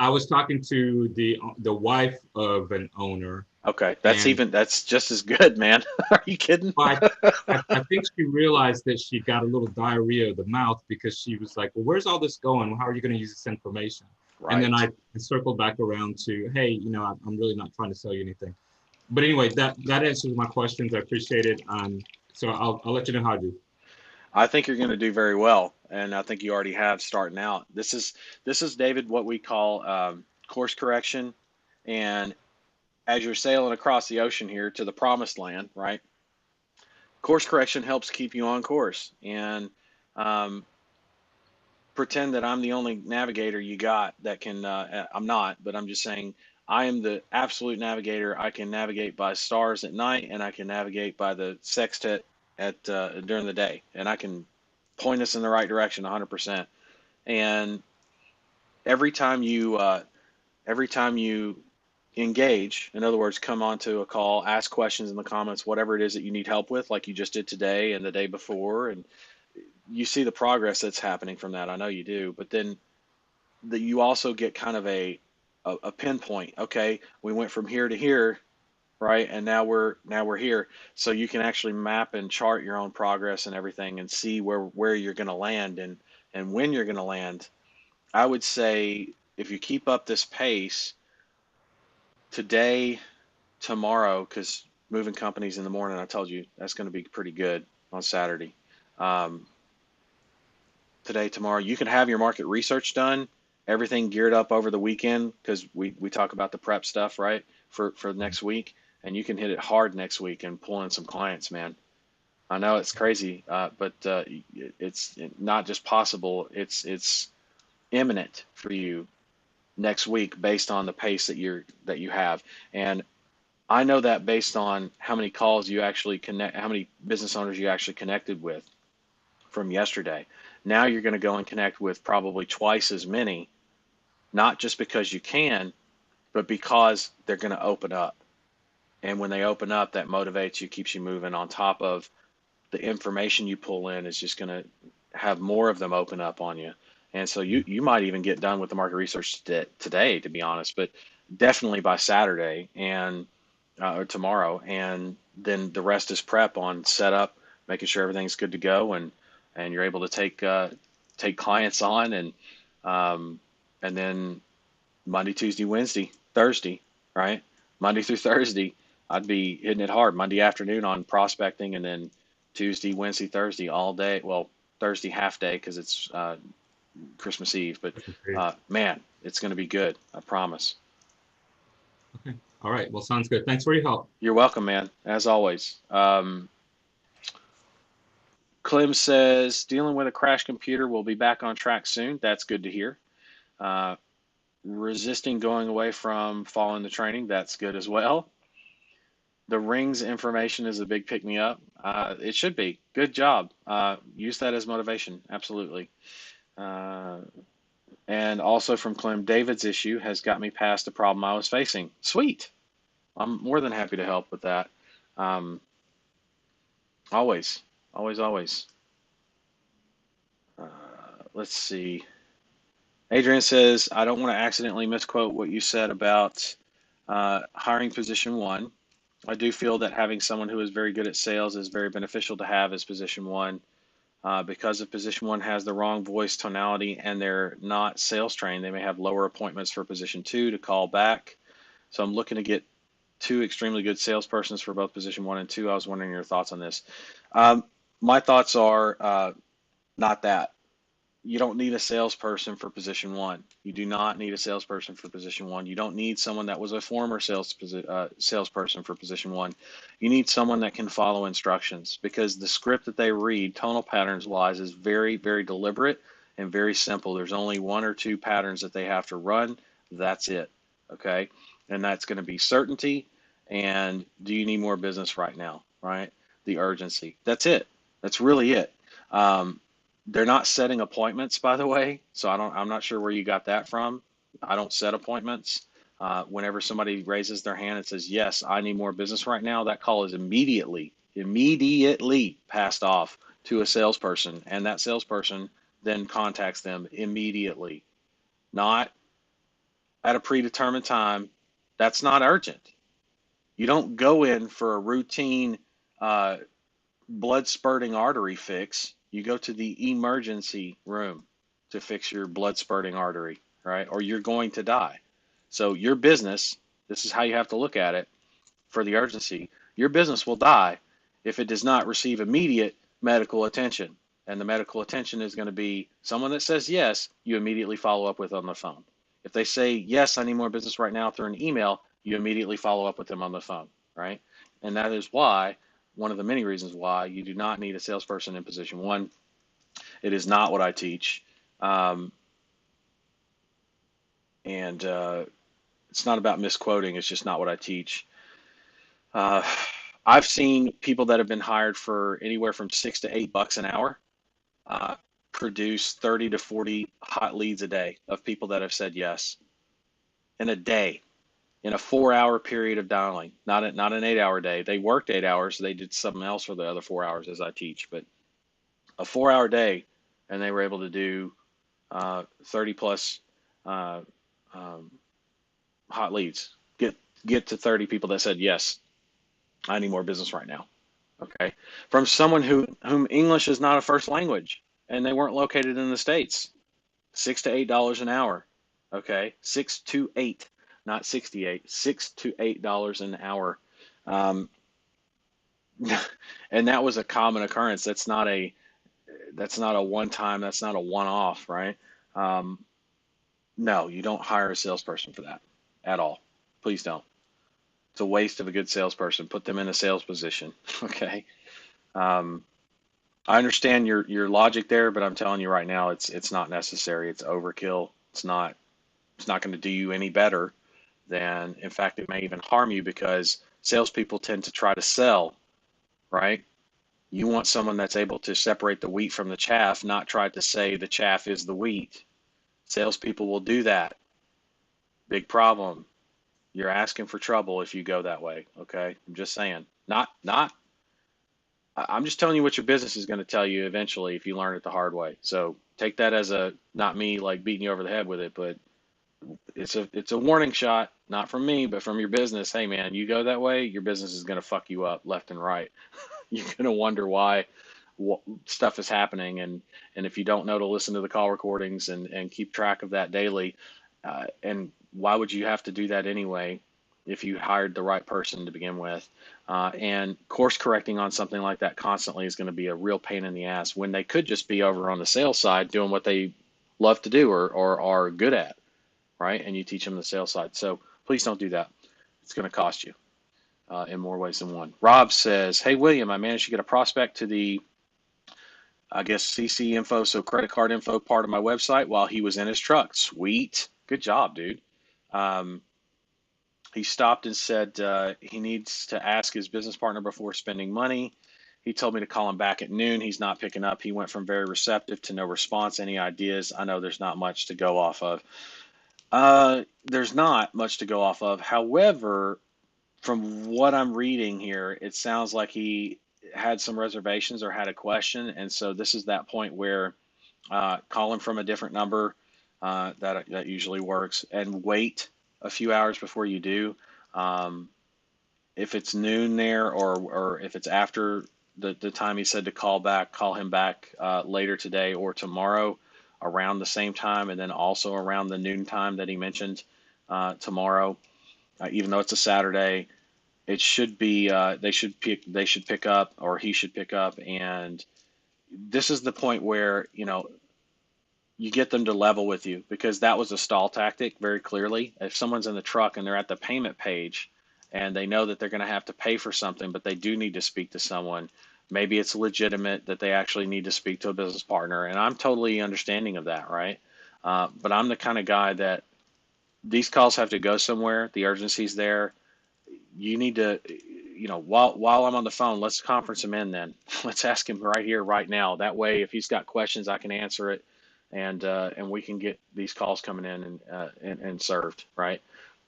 I was talking to the wife of an owner, Okay, and that's just as good, man. Are you kidding? I, I think she realized that she got a little diarrhea of the mouth because she was like, well, where's all this going? How are you going to use this information? And then Right. I circled back around to, hey, I'm really not trying to sell you anything. But anyway, that answers my questions. I appreciate it. So I'll let you know how I do. I think you're going to do very well, and I think you already have starting out. This is David, what we call course correction, and as you're sailing across the ocean here to the promised land, right? Course correction helps keep you on course, and um, pretend that I'm the only navigator you got that can. I'm not, but I'm just saying I am the absolute navigator. I can navigate by stars at night, and I can navigate by the sextet at during the day, and I can point us in the right direction 100%. And every time you every time you engage, in other words, come onto a call, ask questions in the comments, whatever it is that you need help with, like you just did today and the day before, and you see the progress that's happening from that. I know you do, but then you also get kind of a pinpoint. Okay, we went from here to here, right, and now we're here, so you can actually map and chart your own progress and everything, and see where you're going to land and when you're going to land. I would say if you keep up this pace today, tomorrow, because moving companies in the morning, I told you that's going to be pretty good on Saturday. Um, Today, tomorrow, you can have your market research done, everything geared up over the weekend, because we talk about the prep stuff, right, for next week, and you can hit it hard next week and pull in some clients, man. I know it's crazy, but it's not just possible; it's imminent for you next week based on the pace that you have. And I know that based on how many calls you actually connect, how many business owners you actually connected with from yesterday. Now you're going to go and connect with probably twice as many, not just because you can, but because they're going to open up. And when they open up, that motivates you, keeps you moving, on top of the information you pull in is just going to have more of them open up on you. And so you might even get done with the market research today, to be honest, but definitely by Saturday and or tomorrow, and then the rest is prep on setup, making sure everything's good to go, and you're able to take clients on, um, and then Monday, Tuesday, Wednesday, Thursday, right? Monday through Thursday, I'd be hitting it hard. Monday afternoon on prospecting, and then Tuesday, Wednesday, Thursday all day. Well, Thursday half day because it's Christmas Eve, but Okay. man, it's going to be good. I promise. Okay. All right. Well, sounds good. Thanks for your help. You're welcome, man. As always. Clem says dealing with a crash computer will be back on track soon. That's good to hear. Uh, Resisting going away from following the training. That's good as well. The rings information is a big pick me up. It should be. Good job. Use that as motivation. Absolutely. Uh, and also from Clem, David's issue has got me past the problem I was facing. Sweet. I'm more than happy to help with that. Um, Always, always, always. let's see. Adrian says, I don't want to accidentally misquote what you said about hiring position one. I do feel that having someone who is very good at sales is very beneficial to have as position one. Because if position one has the wrong voice tonality and they're not sales trained, they may have lower appointments for position two to call back. So I'm looking to get two extremely good salespersons for both position one and two. I was wondering your thoughts on this. Um, my thoughts are not that. You don't need a salesperson for position one. You do not need a salesperson for position one. You don't need someone that was a former salesperson for position one. You need someone that can follow instructions, because the script that they read, tonal patterns wise, is very, very deliberate and very simple. There's only one or two patterns that they have to run. That's it. Okay. And that's going to be certainty and do you need more business right now? Right. The urgency. That's it. That's really it. Um, they're not setting appointments, by the way, so I'm not sure where you got that from. I don't set appointments. Whenever somebody raises their hand and says, yes, I need more business right now, that call is immediately passed off to a salesperson, and that salesperson then contacts them immediately, not at a predetermined time. That's not urgent. You don't go in for a routine uh, blood spurting artery fix. You go to the emergency room to fix your blood spurting artery, right? Or you're going to die. So your business, this is how you have to look at it for the urgency. Your business will die if it does not receive immediate medical attention. And the medical attention is going to be someone that says yes, you immediately follow up with on the phone. If they say, yes, I need more business right now through an email, you immediately follow up with them on the phone, right? And that is why, one of the many reasons why you do not need a salesperson in position one. It is not what I teach. Um, and It's not about misquoting, it's just not what I teach. Uh, I've seen people that have been hired for anywhere from $6 to $8 an hour uh, produce 30 to 40 hot leads a day of people that have said yes in a day, in a 4 hour period of dialing, not an 8 hour day. They worked 8 hours, they did something else for the other 4 hours as I teach, but a 4 hour day, and they were able to do 30 plus uh, um, hot leads. Get to 30 people that said yes, I need more business right now. Okay, from someone whom English is not a first language, and they weren't located in the States. $6 to $8 an hour. Okay, 6 to 8, not 68. $6 to $8 an hour, um, and that was a common occurrence. That's not a one time. That's not a one off, right? Um, no, you don't hire a salesperson for that at all. Please don't. It's a waste of a good salesperson. Put them in a sales position. Okay. Um, I understand your logic there, but I'm telling you right now, it's not necessary. It's overkill. It's not going to do you any better than, in fact, it may even harm you, because salespeople tend to try to sell, right? You want someone that's able to separate the wheat from the chaff, not try to say the chaff is the wheat. Salespeople will do that. Big problem. You're asking for trouble if you go that way. Okay, I'm just saying. Not. I'm just telling you what your business is going to tell you eventually if you learn it the hard way. So take that as a, not me like beating you over the head with it, but it's a warning shot, not from me, but from your business. Hey man, you go that way, your business is going to fuck you up left and right. You're going to wonder why stuff is happening, and if you don't know to listen to the call recordings and keep track of that daily, and why would you have to do that anyway if you hired the right person to begin with? And course correcting on something like that constantly is going to be a real pain in the ass when they could just be over on the sales side doing what they love to do, or are good at, right? And you teach them the sales side. So please don't do that. It's going to cost you in more ways than one. Rob says, hey, William, I managed to get a prospect to the, I guess, CC info, so credit card info part of my website while he was in his truck. Sweet. Good job, dude. Um, he stopped and said he needs to ask his business partner before spending money. He told me to call him back at noon. He's not picking up. He went from very receptive to no response. Any ideas? I know there's not much to go off of. There's not much to go off of. However, from what I'm reading here, it sounds like he had some reservations or had a question. And so this is that point where call him from a different number. That usually works, and wait a few hours before you do. Um, if it's noon there, or if it's after the time he said to call back, call him back later today or tomorrow around the same time, and then also around the noon time that he mentioned tomorrow. Even though it's a Saturday, it should be they should pick up, or he should pick up. And this is the point where you get them to level with you, because that was a stall tactic very clearly. If someone's in the truck and they're at the payment page and they know that they're going to have to pay for something, but they do need to speak to someone, maybe it's legitimate that they actually need to speak to a business partner. And I'm totally understanding of that, right? But I'm the kind of guy that these calls have to go somewhere. The urgency's there. You need to, while I'm on the phone, let's conference him in then. Let's ask him right here, right now. That way, if he's got questions, I can answer it, and we can get these calls coming in and served, right?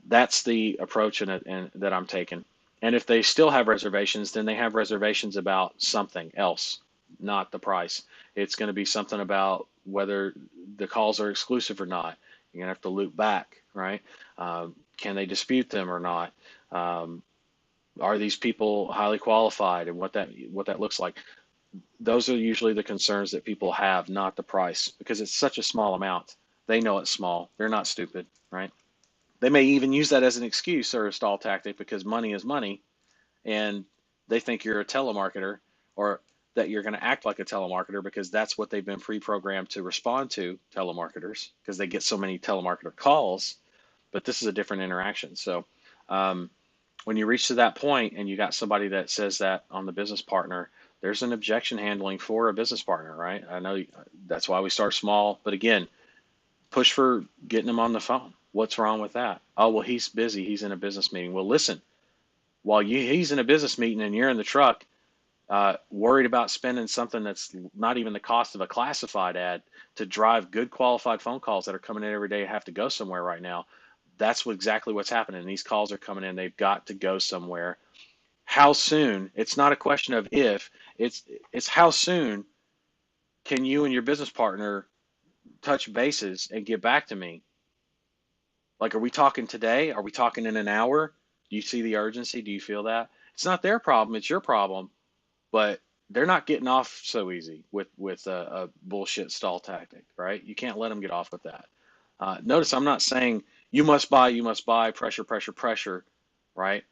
That's the approach and that I'm taking. And if they still have reservations, then they have reservations about something else, not the price. It's going to be something about whether the calls are exclusive or not. You're going to have to loop back, right? Can they dispute them or not? Um, are these people highly qualified, and what that looks like? Those are usually the concerns that people have, not the price, because it's such a small amount. They know it's small. They're not stupid, right? They may even use that as an excuse or a stall tactic, because money is money, and they think you're a telemarketer, or that you're going to act like a telemarketer, because that's what they've been pre-programmed to respond to, telemarketers, because they get so many telemarketer calls. But this is a different interaction. So um, when you reach to that point and you got somebody that says that on the business partner, there's an objection handling for a business partner, right? I know that's why we start small, but again, push for getting them on the phone. What's wrong with that? Oh, well, he's busy. He's in a business meeting. Well, listen, while he's in a business meeting and you're in the truck, worried about spending something that's not even the cost of a classified ad to drive good qualified phone calls that are coming in every day, have to go somewhere right now. That's exactly what's happening. These calls are coming in. They've got to go somewhere. How soon? It's not a question of if. It's how soon can you and your business partner touch bases and get back to me? Like, are we talking today? Are we talking in an hour? Do you see the urgency? Do you feel that? It's not their problem. It's your problem. But they're not getting off so easy with a bullshit stall tactic, right? You can't let them get off with that. Notice I'm not saying you must buy, pressure, pressure, pressure, right?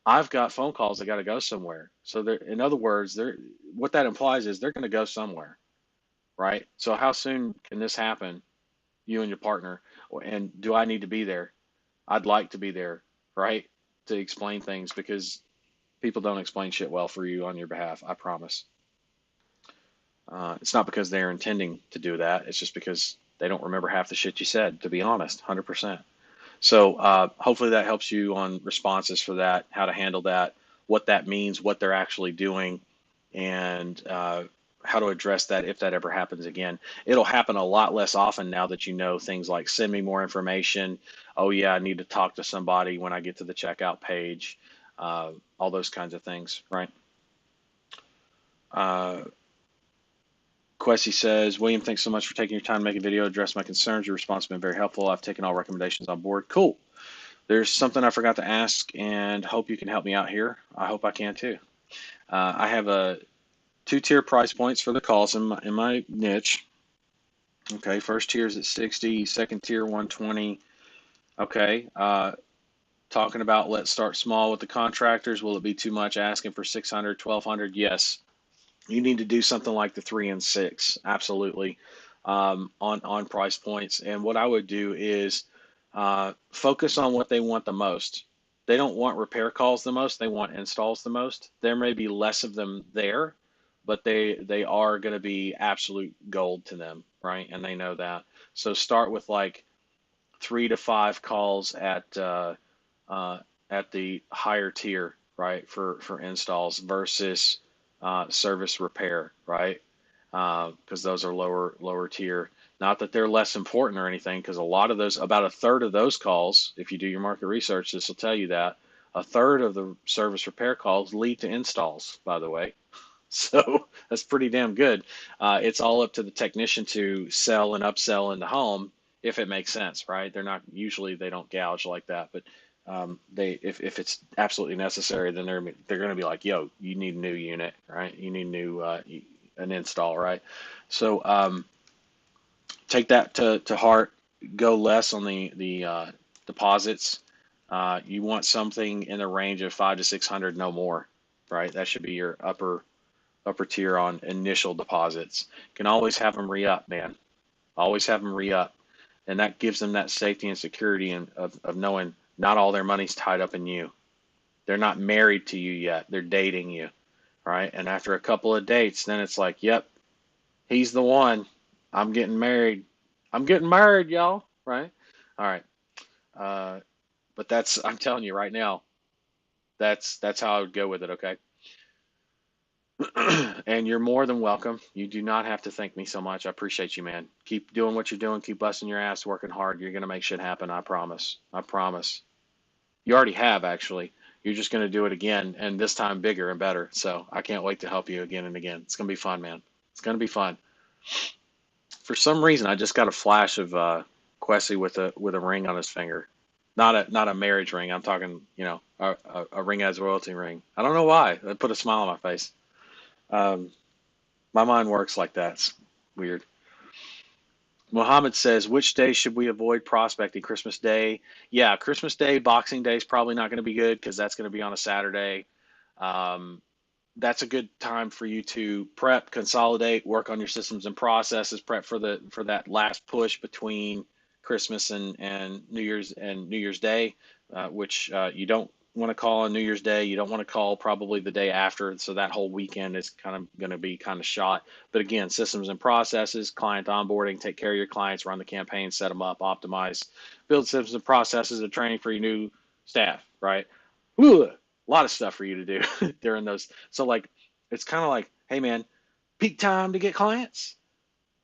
I've got phone calls that got to go somewhere. So in other words, what that implies is they're going to go somewhere, right? So how soon can this happen, you and your partner? And do I need to be there? I'd like to be there, right? To explain things, because people don't explain shit well for you on your behalf. I promise. It's not because they're intending to do that. It's just because they don't remember half the shit you said, to be honest, 100%. So hopefully that helps you on responses for that, how to handle that, what that means, what they're actually doing, and how to address that if that ever happens again. It'll happen a lot less often now that you know things like send me more information. Oh, yeah, I need to talk to somebody when I get to the checkout page, all those kinds of things, right? Uh, Quessy says, William, thanks so much for taking your time to make a video, address my concerns. Your response has been very helpful. I've taken all recommendations on board. Cool. There's something I forgot to ask, and hope you can help me out here. I hope I can too. I have a two-tier price points for the calls in my niche. Okay, first tier is at 60, second tier 120. Okay, talking about let's start small with the contractors. Will it be too much asking for 600, 1200? Yes. You need to do something like the 3 and 6, absolutely, on price points. And what I would do is focus on what they want the most. They don't want repair calls the most, they want installs the most. There may be less of them there, but they are going to be absolute gold to them, right? And they know that. So start with like 3 to 5 calls at the higher tier, right, for installs versus service repair, right? Because those are lower tier. Not that they're less important or anything, because a lot of those, about a third of those calls, if you do your market research, this will tell you that a third of the service repair calls lead to installs, by the way. So that's pretty damn good. It's all up to the technician to sell and upsell in the home if it makes sense, right? They're not usually they don't gouge like that, but they if it's absolutely necessary, then they're going to be like, yo, you need a new unit, right? You need new an install, right? So take that to heart. Go less on the deposits. You want something in the range of 500 to 600, no more, right? That should be your upper tier on initial deposits. Can always have them re-up, man. Always have them re-up, and that gives them that safety and security and of knowing not all their money's tied up in you. They're not married to you yet. They're dating you, right? And after a couple of dates, then it's like, yep, he's the one. I'm getting married. I'm getting married, y'all. Right? All right. Uh, but I'm telling you right now, that's how I would go with it. Okay. And you're more than welcome. You do not have to thank me so much. I appreciate you, man. Keep doing what you're doing. Keep busting your ass, working hard. You're gonna make shit happen. I promise. I promise. You already have, actually. You're just gonna do it again, and this time bigger and better. So I can't wait to help you again and again. It's gonna be fun, man. It's gonna be fun. For some reason, I just got a flash of Quessy with a ring on his finger. Not a marriage ring. I'm talking, a ring as a royalty ring. I don't know why. It put a smile on my face. Um, my mind works like that. It's weird. Mohammed says, which day should we avoid prospecting? Christmas Day. Yeah, Christmas Day, Boxing Day is probably not going to be good because that's going to be on a Saturday. Um, that's a good time for you to prep, consolidate, work on your systems and processes, prep for that last push between Christmas and New Year's Day, which you don't want to call on New Year's Day. You don't want to call probably the day after. So that whole weekend is kind of going to be kind of shot. But again, systems and processes, client onboarding, take care of your clients, run the campaign, set them up, optimize, build systems and processes and training for your new staff, right? Whew, a lot of stuff for you to do during those. So like, it's kind of like, hey man, peak time to get clients,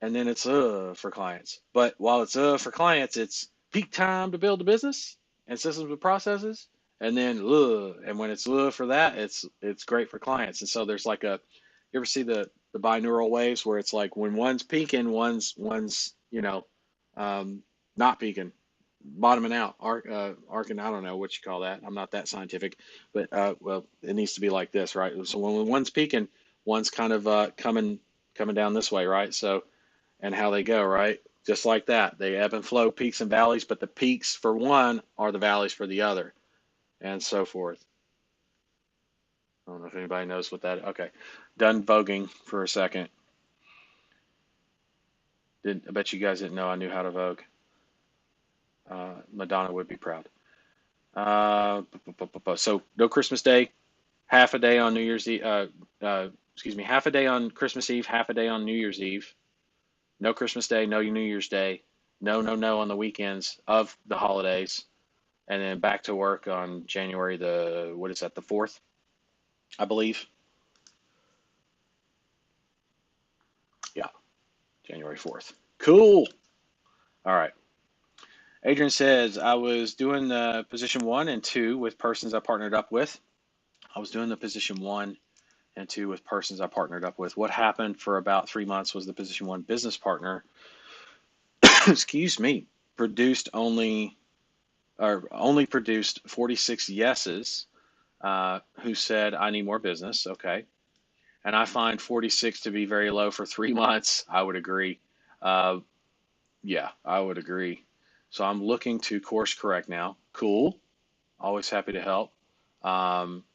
and then it's for clients. But while it's for clients, it's peak time to build the business and systems and processes, and then and when it's for that, it's great for clients. And so there's like you ever see the binaural waves where it's like when one's peaking, one's um, not peaking, bottoming out, arcing. I don't know what you call that. I'm not that scientific, but well, it needs to be like this, right? So when one's peaking, one's kind of coming down this way, right? So and how they go, right? Just like that, they ebb and flow, peaks and valleys, but the peaks for one are the valleys for the other, and so forth. I don't know if anybody knows what that. Okay, done voguing for a second. I bet you guys didn't know I knew how to vogue. Madonna would be proud. So no Christmas Day, half a day on New Year's Eve. Excuse me, half a day on Christmas Eve, half a day on New Year's Eve. No Christmas Day, no New Year's Day. No on the weekends of the holidays, and then back to work on January the what is that, the 4th, I believe. Yeah, January 4th. Cool. All right. Adrian says I was doing the position 1 and 2 with persons I partnered up with. I was doing the position 1 and 2 with persons I partnered up with. What happened for about 3 months was the position 1 business partner, excuse me, produced only produced 46 yeses, who said, I need more business. Okay. And I find 46 to be very low for 3 months. I would agree. Uh, yeah, I would agree. So I'm looking to course correct now. Cool. Always happy to help. Um,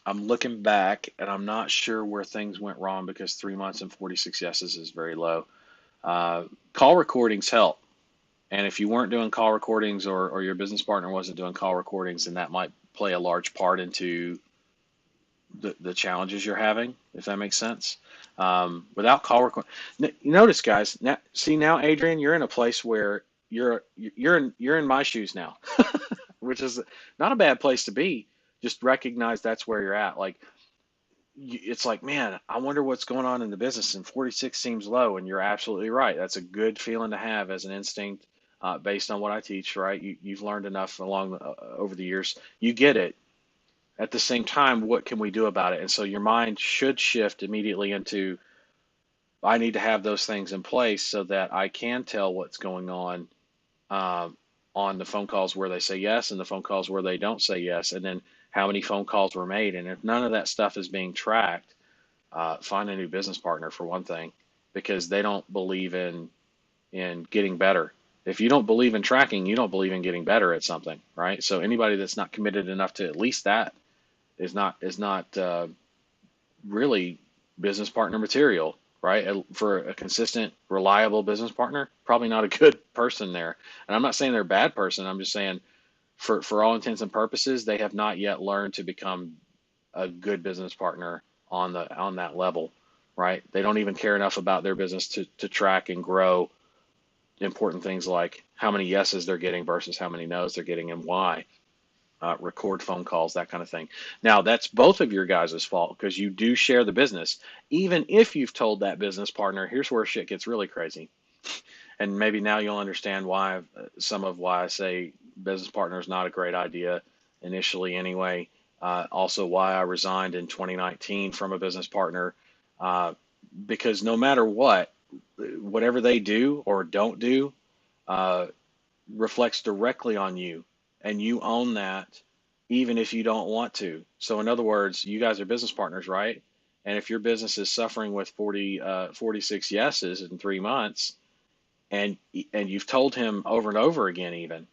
I'm looking back and I'm not sure where things went wrong because 3 months and 46 yeses is very low. Uh, Call recordings help. And if you weren't doing call recordings or your business partner wasn't doing call recordings, then that might play a large part into the challenges you're having, if that makes sense. Without call record, you notice, guys. Now, Adrian, you're in a place where you're in my shoes now, which is not a bad place to be. Just recognize that's where you're at. Like it's like, man, I wonder what's going on in the business, and 46 seems low, and you're absolutely right. That's a good feeling to have as an instinct, based on what I teach. Right, you've learned enough over the years. You get it. At the same time, what can we do about it? And so your mind should shift immediately into, I need to have those things in place so that I can tell what's going um, on the phone calls where they say yes and the phone calls where they don't say yes, and then how many phone calls were made. And if none of that stuff is being tracked, find a new business partner for one thing, because they don't believe in getting better. If you don't believe in tracking, you don't believe in getting better at something, right? So anybody that's not committed enough to at least that is not really business partner material, right? For a consistent, reliable business partner, probably not a good person there. And I'm not saying they're a bad person. I'm just saying, for all intents and purposes, they have not yet learned to become a good business partner on that level, right? They don't even care enough about their business to track and grow important things like how many yeses they're getting versus how many nos they're getting and why. Record phone calls, that kind of thing. Now, that's both of your guys' fault because you do share the business. Even if you've told that business partner, here's where shit gets really crazy. And maybe now you'll understand why, some of why I say business partner is not a great idea initially, anyway. Also, why I resigned in 2019 from a business partner, uh, because no matter what, whatever they do or don't do, uh, reflects directly on you, and you own that even if you don't want to. So in other words, you guys are business partners, right? And if your business is suffering with 46 yeses in 3 months, and you've told him over and over again even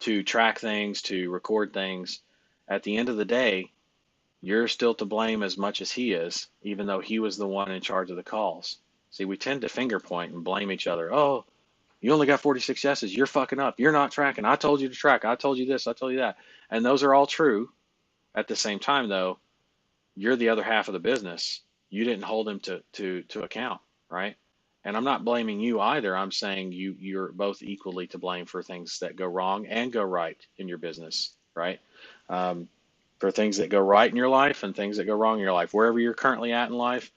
to track things, to record things, at the end of the day, you're still to blame as much as he is, even though he was the one in charge of the calls. See, we tend to finger point and blame each other. Oh, you only got 46 yeses. You're fucking up. You're not tracking. I told you to track. I told you this. I told you that. And those are all true. At the same time, though, you're the other half of the business. You didn't hold him to account, right? And I'm not blaming you either. I'm saying you're both equally to blame for things that go wrong and go right in your business, right? Um, for things that go right in your life and things that go wrong in your life, wherever you're currently at in life,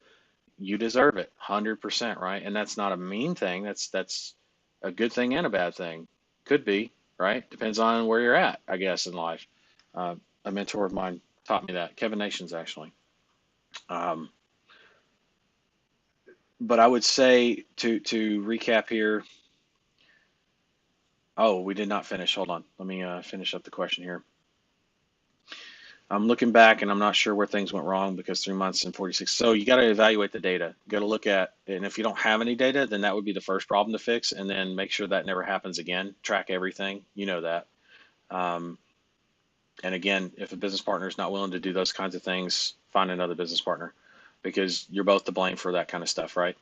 you deserve it 100%, right? And that's not a mean thing. That's a good thing and a bad thing. Could be, right? Depends on where you're at, I guess, in life. uh, a mentor of mine taught me that, Kevin Nations, actually. um, but I would say, to recap here. Oh, we did not finish. Hold on, let me finish up the question here. I'm looking back and I'm not sure where things went wrong because 3 months and 46. So you got to evaluate the data. You got to look at, and if you don't have any data, then that would be the first problem to fix. And then make sure that never happens again. Track everything. You know that. Um, and again, if a business partner is not willing to do those kinds of things, find another business partner, because you're both to blame for that kind of stuff, right?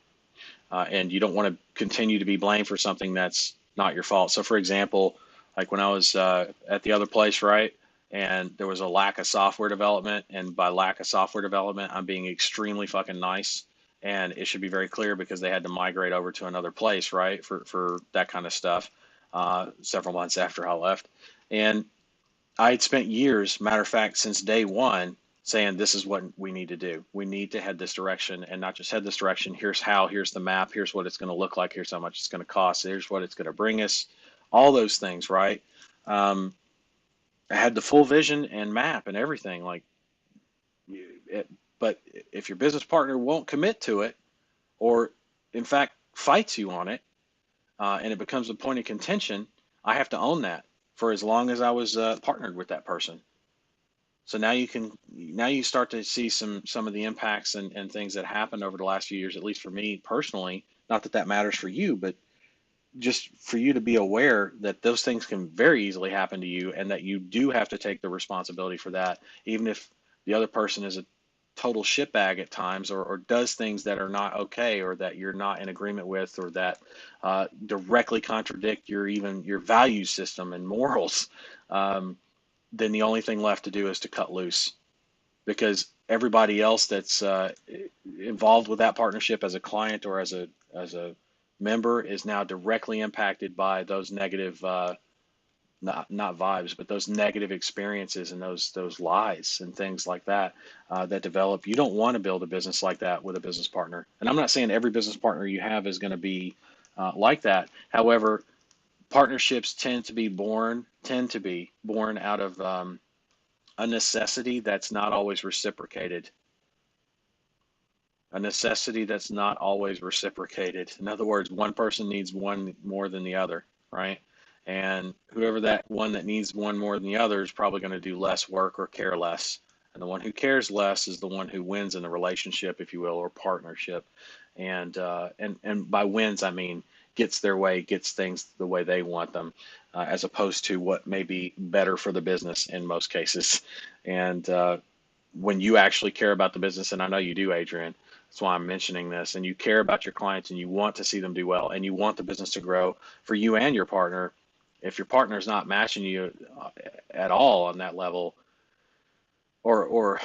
And you don't want to continue to be blamed for something that's not your fault. So, for example, like when I was at the other place, right, and there was a lack of software development, and by lack of software development, I'm being extremely fucking nice, and it should be very clear because they had to migrate over to another place, right, for that kind of stuff, several months after I left. And I had spent years, matter of fact, since day one, saying this is what we need to do. We need to head this direction, and not just head this direction. Here's how, here's the map, here's what it's going to look like, here's how much it's going to cost, here's what it's going to bring us, all those things, right? Um, I had the full vision and map and everything. Like, it, but if your business partner won't commit to it, or in fact fights you on it, and it becomes a point of contention, I have to own that for as long as I was partnered with that person. So now you start to see some of the impacts and things that happened over the last few years, at least for me personally. Not that that matters for you, but just for you to be aware that those things can very easily happen to you, and that you do have to take the responsibility for that, even if the other person is a total shitbag at times, or does things that are not okay, or that you're not in agreement with, or that directly contradict your value system and morals. Um, then the only thing left to do is to cut loose, because everybody else that's involved with that partnership as a client or as a member is now directly impacted by those negative, not vibes, but those negative experiences and those lies and things like that that develop. You don't want to build a business like that with a business partner. And I'm not saying every business partner you have is going to be like that. However, partnerships tend to be born out of a necessity that's not always reciprocated. A necessity that's not always reciprocated. In other words, one person needs one more than the other, right? And whoever that one that needs one more than the other is probably going to do less work or care less. And the one who cares less is the one who wins in the relationship, if you will, or partnership. And by wins, I mean gets their way, gets things the way they want them, as opposed to what may be better for the business in most cases. And when you actually care about the business, and I know you do, Adrian, that's why I'm mentioning this, and you care about your clients and you want to see them do well and you want the business to grow for you and your partner. If your partner is not matching you at all on that level, or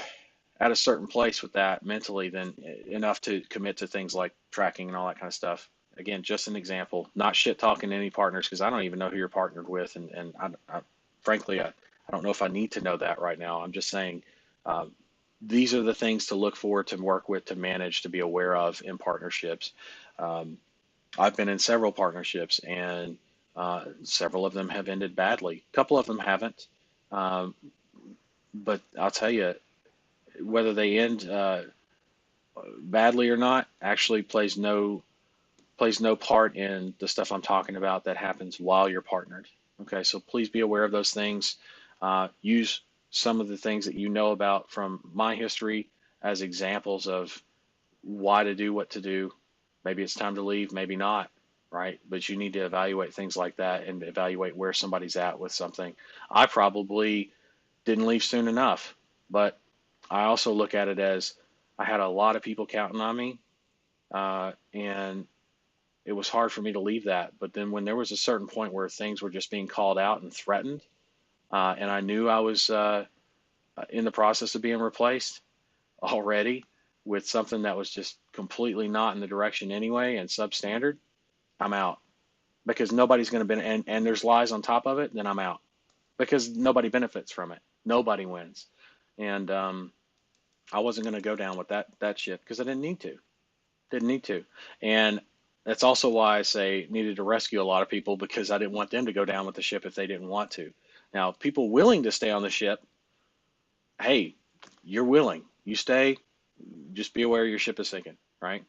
at a certain place with that mentally, then enough to commit to things like tracking and all that kind of stuff. Again, just an example, not shit talking any partners, because I don't even know who you're partnered with. And frankly, I don't know if I need to know that right now. I'm just saying, uh, these are the things to look for, to work with, to manage, to be aware of in partnerships. Um, I've been in several partnerships, and several of them have ended badly. A couple of them haven't. Um, but I'll tell you, whether they end badly or not actually plays no part in the stuff I'm talking about that happens while you're partnered. Okay, so please be aware of those things. Use some of the things that you know about from my history as examples of why to do what to do. Maybe it's time to leave, maybe not, right? But you need to evaluate things like that and evaluate where somebody's at with something. I probably didn't leave soon enough, but I also look at it as I had a lot of people counting on me, and it was hard for me to leave that. But then when there was a certain point where things were just being called out and threatened, and I knew I was in the process of being replaced already with something that was just completely not in the direction anyway and substandard, I'm out, because nobody's going to benefit, and there's lies on top of it, then I'm out, because nobody benefits from it. Nobody wins. And I wasn't going to go down with that ship because I didn't need to. Didn't need to. And that's also why I say needed to rescue a lot of people, because I didn't want them to go down with the ship if they didn't want to. Now, people willing to stay on the ship, hey, you're willing. You stay. Just be aware your ship is sinking, right?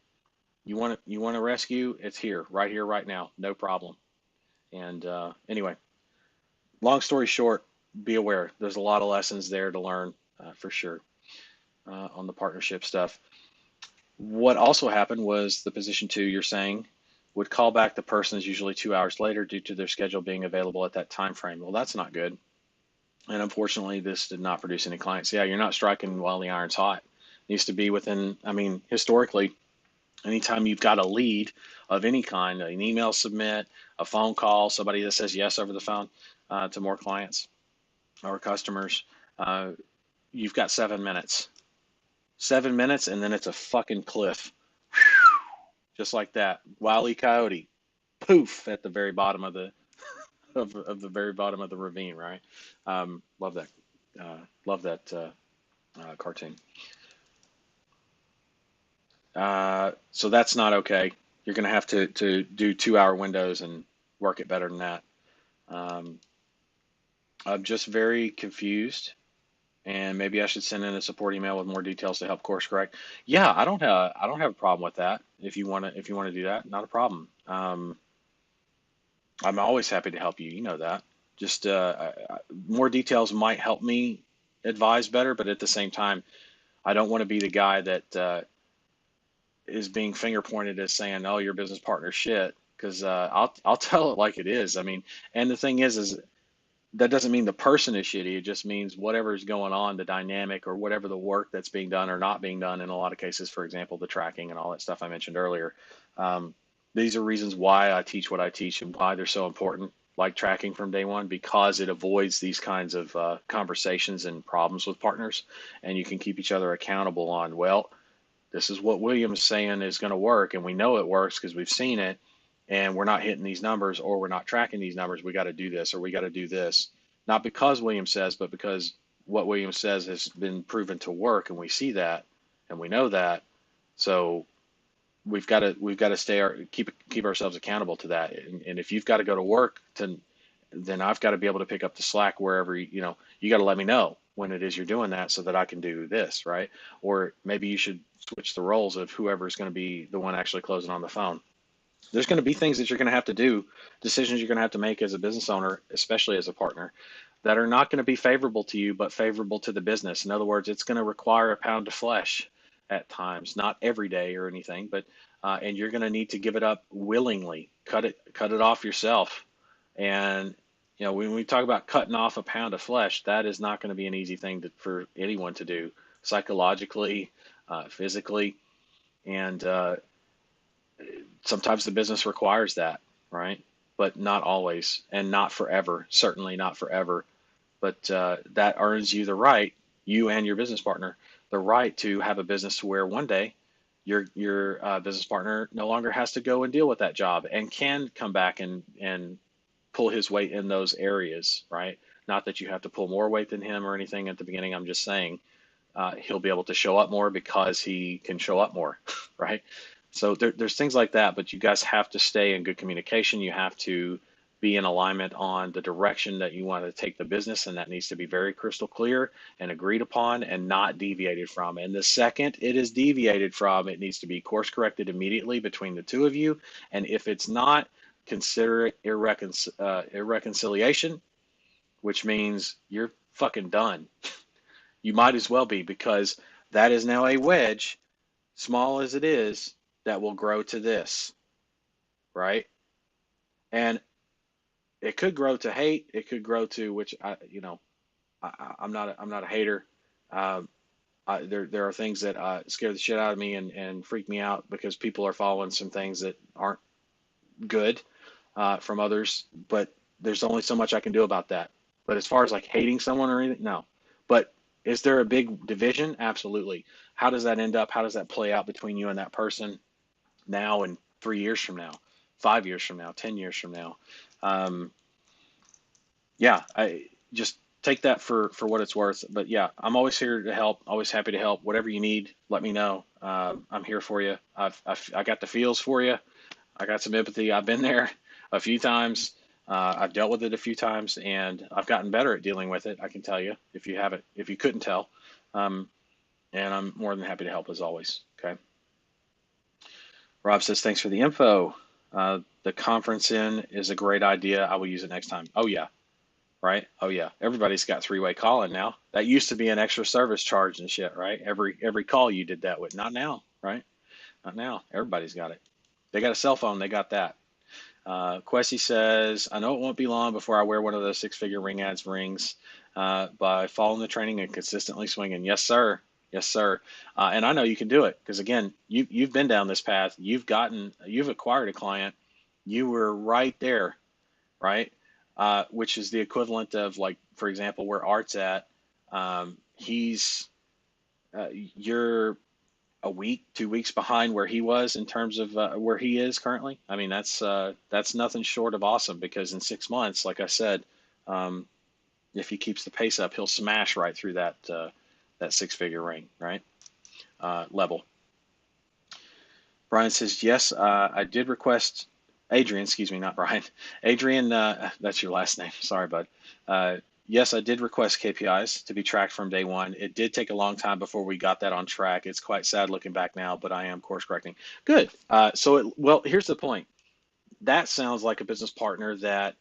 You want to rescue? It's here, right now, no problem. And anyway, long story short, be aware. There's a lot of lessons there to learn, for sure, on the partnership stuff. What also happened was the position two, you're saying, would call back the persons usually 2 hours later due to their schedule being available at that time frame. Well, that's not good. And unfortunately, this did not produce any clients. Yeah, you're not striking while the iron's hot. It needs to be within, I mean, historically, anytime you've got a lead of any kind, an email submit, a phone call, somebody that says yes over the phone to more clients or customers, uh, you've got 7 minutes. 7 minutes, and then it's a fucking cliff. Just like that. Wile E. Coyote, poof, at the very bottom of the of the very bottom of the ravine, right? Love that. Love that cartoon. So that's not okay. You're going to have to do 2 hour windows and work it better than that. Um, I'm just very confused, and maybe I should send in a support email with more details to help course correct. Yeah, I don't have a problem with that. If you want to do that, not a problem. I'm always happy to help you. You know that. Just more details might help me advise better, but at the same time, I don't want to be the guy that is being finger pointed as saying, "Oh, your business partner shit," because I'll tell it like it is. I mean, and the thing is that doesn't mean the person is shitty. It just means whatever is going on, the dynamic or whatever the work that's being done or not being done in a lot of cases, for example, the tracking and all that stuff I mentioned earlier. Um, these are reasons why I teach what I teach and why they're so important, like tracking from day one, because it avoids these kinds of conversations and problems with partners. And you can keep each other accountable on, well, this is what William's saying is going to work. And we know it works because we've seen it, and we're not hitting these numbers, or we're not tracking these numbers. We got to do this, or we got to do this. Not because William says, but because what William says has been proven to work, and we see that, and we know that. So we've got to keep ourselves accountable to that. And if you've got to go to work to then I've got to be able to pick up the slack wherever, you got to let me know when it is you're doing that so that I can do this, right? Or maybe you should switch the roles of whoever's going to be the one actually closing on the phone. There's going to be things that you're going to have to do, decisions you're going to have to make as a business owner, especially as a partner, that are not going to be favorable to you, but favorable to the business. In other words, it's going to require a pound of flesh at times, not every day or anything, but and you're going to need to give it up willingly, cut it off yourself. And when we talk about cutting off a pound of flesh, that is not going to be an easy thing for anyone to do, psychologically, physically, and sometimes the business requires that, right? But not always, and not forever. Certainly not forever. But that earns you the right, you and your business partner, the right to have a business where one day your business partner no longer has to go and deal with that job and can come back and pull his weight in those areas, right? Not that you have to pull more weight than him or anything at the beginning. I'm just saying he'll be able to show up more because he can show up more, right? So there's things like that, but you guys have to stay in good communication. You have to be in alignment on the direction that you want to take the business, and that needs to be very crystal clear and agreed upon and not deviated from. And the second it is deviated from, it needs to be course corrected immediately between the two of you. And if it's not, consider it irreconciliation, which means you're fucking done. You might as well be, because that is now a wedge, small as it is, that will grow to this, right? And it could grow to hate. It could grow to, which I'm not a hater. Um, there are things that scare the shit out of me and freak me out because people are following some things that aren't good from others. But there's only so much I can do about that. But as far as like hating someone or anything, no. But is there a big division? Absolutely. How does that end up? How does that play out between you and that person now and 3 years from now, 5 years from now, 10 years from now? Um, yeah, I just take that for what it's worth. But yeah, I'm always here to help, always happy to help. Whatever you need, let me know. I'm here for you. I got the feels for you. I got some empathy. I've been there a few times. I've dealt with it a few times, and I've gotten better at dealing with it. I can tell you, if you couldn't tell. Um, and I'm more than happy to help as always. Okay. Rob says, thanks for the info. The conference in is a great idea. I will use it next time. Oh yeah. Right. Oh yeah. Everybody's got three-way calling now. That used to be an extra service charge and shit, right? Every call you did that with. Not now, right? Not now. Everybody's got it. They got a cell phone. They got that. Quessy says, I know it won't be long before I wear one of those six-figure ring ads rings by following the training and consistently swinging. Yes, sir. Yes, sir. And I know you can do it because, again, you've been down this path. You've acquired a client. You were right there, right? Which is the equivalent of, like, for example, where Art's at. You're a week, 2 weeks behind where he was in terms of where he is currently. I mean, that's nothing short of awesome, because in 6 months, like I said, um, if he keeps the pace up, he'll smash right through that six-figure ring, right? Level. Brian says, yes, I did request Adrian, excuse me, not Brian. Adrian, that's your last name. Sorry, bud. Yes, I did request KPIs to be tracked from day one. It did take a long time before we got that on track. It's quite sad looking back now, but I am course correcting. Good. Well, here's the point. That sounds like a business partner that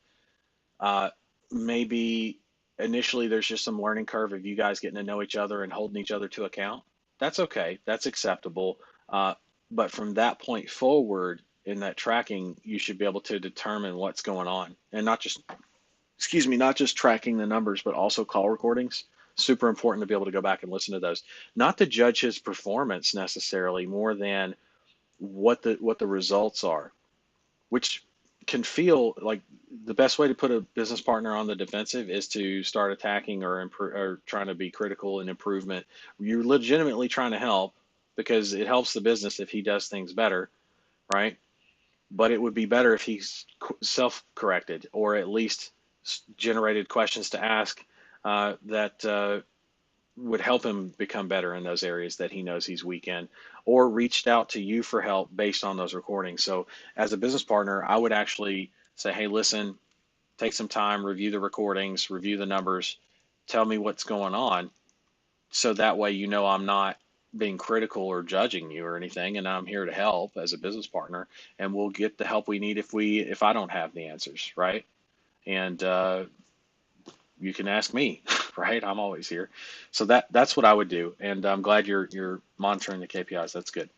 uh, maybe initially there's just some learning curve of you guys getting to know each other and holding each other to account. That's okay. That's acceptable. But from that point forward in that tracking, you should be able to determine what's going on, and not just tracking the numbers, but also call recordings. Super important to be able to go back and listen to those, not to judge his performance necessarily, more than what the results are, which can feel like the best way to put a business partner on the defensive is to start attacking or trying to be critical and improvement. You're legitimately trying to help because it helps the business if he does things better, right? But it would be better if he's self-corrected, or at least generated questions to ask that would help him become better in those areas that he knows he's weak in, or reached out to you for help based on those recordings. So as a business partner, I would actually say, hey, listen, take some time, review the recordings, review the numbers, tell me what's going on, so that way you know I'm not being critical or judging you or anything, and I'm here to help as a business partner, and we'll get the help we need if I don't have the answers, right? And you can ask me, right? I'm always here. So that's what I would do, and I'm glad you're monitoring the KPIs. That's good.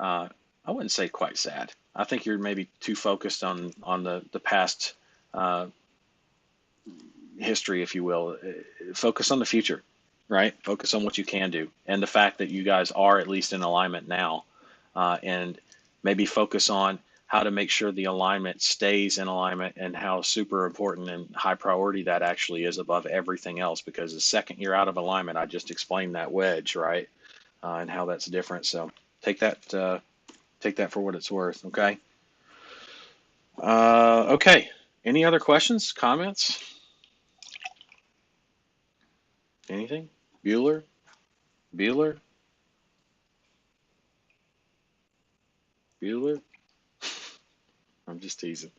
I wouldn't say quite sad. I think you're maybe too focused on the past uh, history, if you will. Focus on the future, right? Focus on what you can do, and the fact that you guys are at least in alignment now, and maybe focus on how to make sure the alignment stays in alignment, and how super important and high priority that actually is above everything else. Because the second you're out of alignment, I just explained that wedge, right, and how that's different. So take that for what it's worth. Okay. Okay. Any other questions, comments, anything? Bueller? Bueller? Bueller? I'm just teasing.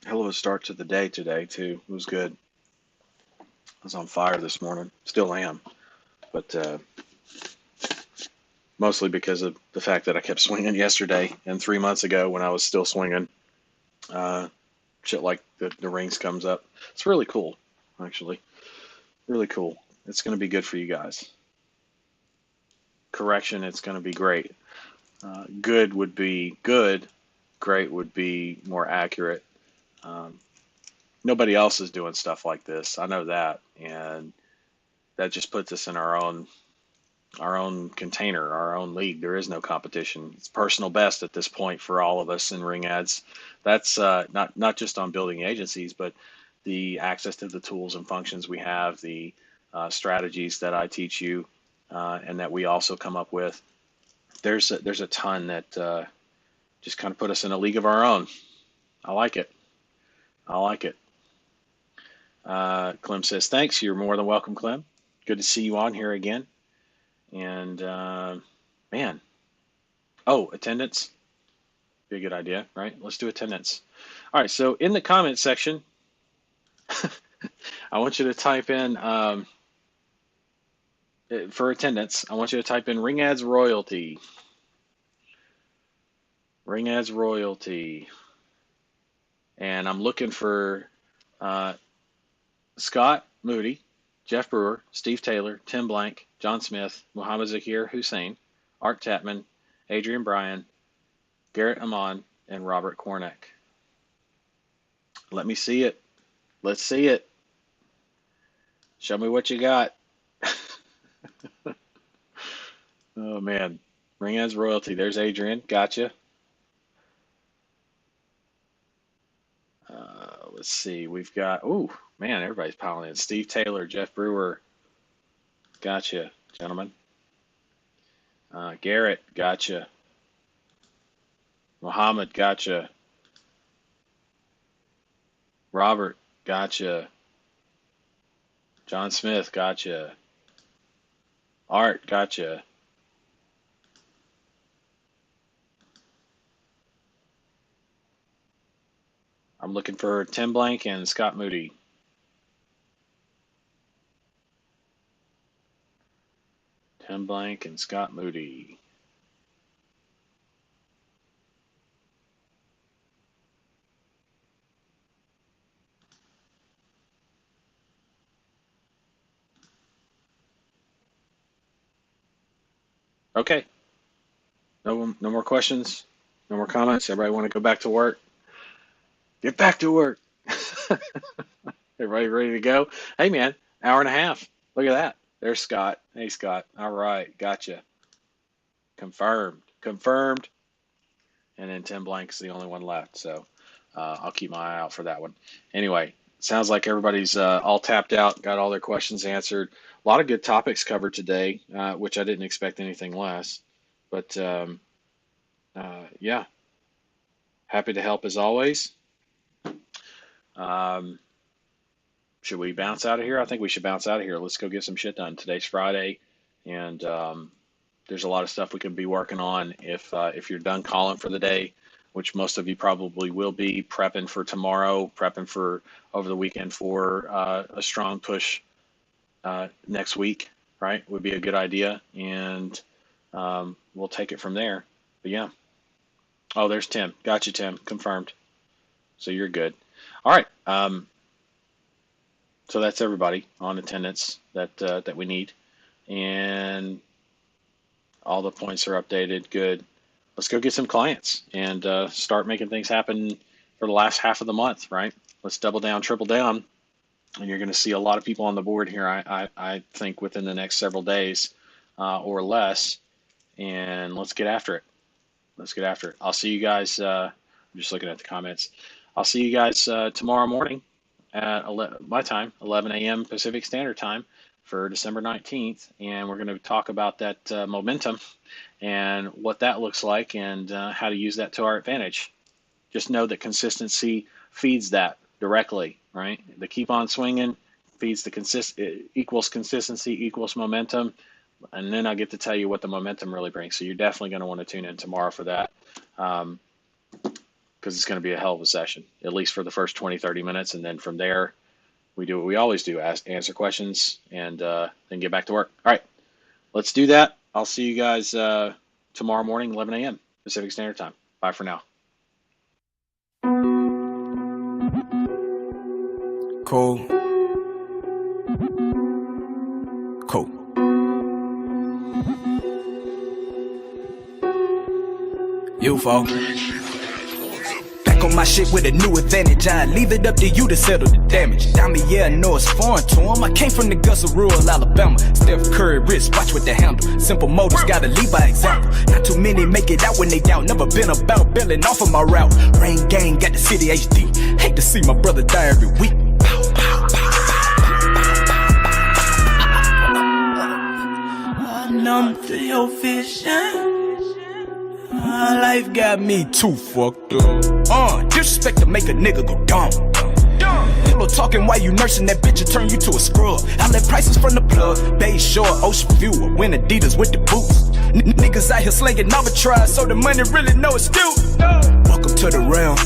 Hell of a start to the day today, too. It was good. I was on fire this morning. Still am. But mostly because of the fact that I kept swinging yesterday and 3 months ago when I was still swinging. Uh, Shit like the rings comes up. It's really cool, actually. Really cool. It's going to be good for you guys. Correction, it's going to be great. Good would be good. Great would be more accurate. Um, Nobody else is doing stuff like this. I know that, and that just puts us in our own container, our own league. There is no competition. It's personal best at this point for all of us in Ring Ads. That's not just on building agencies, but the access to the tools and functions we have, the strategies that I teach you, and that we also come up with. There's a ton that just kind of put us in a league of our own. I like it. I like it. Clem says, thanks. You're more than welcome, Clem. Good to see you on here again. And man, attendance. Be a good idea, right? Let's do attendance. All right, so in the comments section, I want you to type in, for attendance, I want you to type in Ring Ads Royalty. Ring Ads Royalty. And I'm looking for Scott Moody, Jeff Brewer, Steve Taylor, Tim Blank, John Smith, Muhammad Zakir Hussein, Art Tapman, Adrian Bryan, Garrett Amon, and Robert Kornick. Let me see it. Let's see it. Show me what you got. Oh, man. Ring Ads Royalty. There's Adrian. Gotcha. Let's see. We've got, man, everybody's piling in. Steve Taylor, Jeff Brewer. Gotcha, gentlemen. Garrett. Gotcha. Muhammad. Gotcha. Robert. Gotcha. John Smith. Gotcha. Art. Gotcha. I'm looking for Tim Blank and Scott Moody. Tim Blank and Scott Moody. Okay. No more questions. No more comments. Everybody want to go back to work? Get back to work. Everybody ready to go? Hey, man, hour and a half. Look at that. There's Scott. Hey, Scott. All right. Gotcha. Confirmed. Confirmed. And then Tim Blank's the only one left. So I'll keep my eye out for that one. Anyway, sounds like everybody's all tapped out, got all their questions answered. A lot of good topics covered today, which I didn't expect anything less. But yeah, happy to help as always. Should we bounce out of here? I think we should bounce out of here. Let's go get some shit done. Today's Friday. And there's a lot of stuff we could be working on if you're done calling for the day, which most of you probably will be, prepping for tomorrow, prepping for over the weekend for a strong push next week, right? Would be a good idea. And we'll take it from there. But yeah. Oh, there's Tim. Got you, Tim. Confirmed. So you're good. All right. So that's everybody on attendance that we need. And all the points are updated. Good. Let's go get some clients and start making things happen for the last half of the month, right? Let's double down, triple down. And you're going to see a lot of people on the board here, I think, within the next several days or less. And let's get after it. Let's get after it. I'll see you guys. I'm just looking at the comments. I'll see you guys tomorrow morning at my time, 11 a.m. Pacific Standard Time for December 19th. And we're going to talk about that momentum and what that looks like and how to use that to our advantage. Just know that consistency feeds that directly, right? The keep on swinging feeds the equals consistency equals momentum. And then I'll get to tell you what the momentum really brings. So you're definitely going to want to tune in tomorrow for that because it's going to be a hell of a session, at least for the first 20, 30 minutes. And then from there, we do what we always do, answer questions, and then get back to work. All right, let's do that. I'll see you guys tomorrow morning, 11 a.m. Pacific Standard Time. Bye for now. Cool. Cool. UFO. Back on my shit with a new advantage. I leave it up to you to settle the damage. Diamond, yeah, I know it's foreign to him. I came from the guts of rural Alabama. Steph Curry wrist, watch with the handle. Simple motors, gotta lead by example. Not too many make it out when they down. Never been about bailing off of my route. Rain gang, got the city HD. Hate to see my brother die every week. Numb to your vision. My life got me too fucked up. Disrespect to make a nigga go dumb. Pillow talking while you nursing that bitch and turn you to a scrub. Outlet prices from the plug. Bay Shore, Ocean View, or win Adidas with the boots. Niggas out here slinging arbitrage, so the money really no excuse. Welcome to the realm.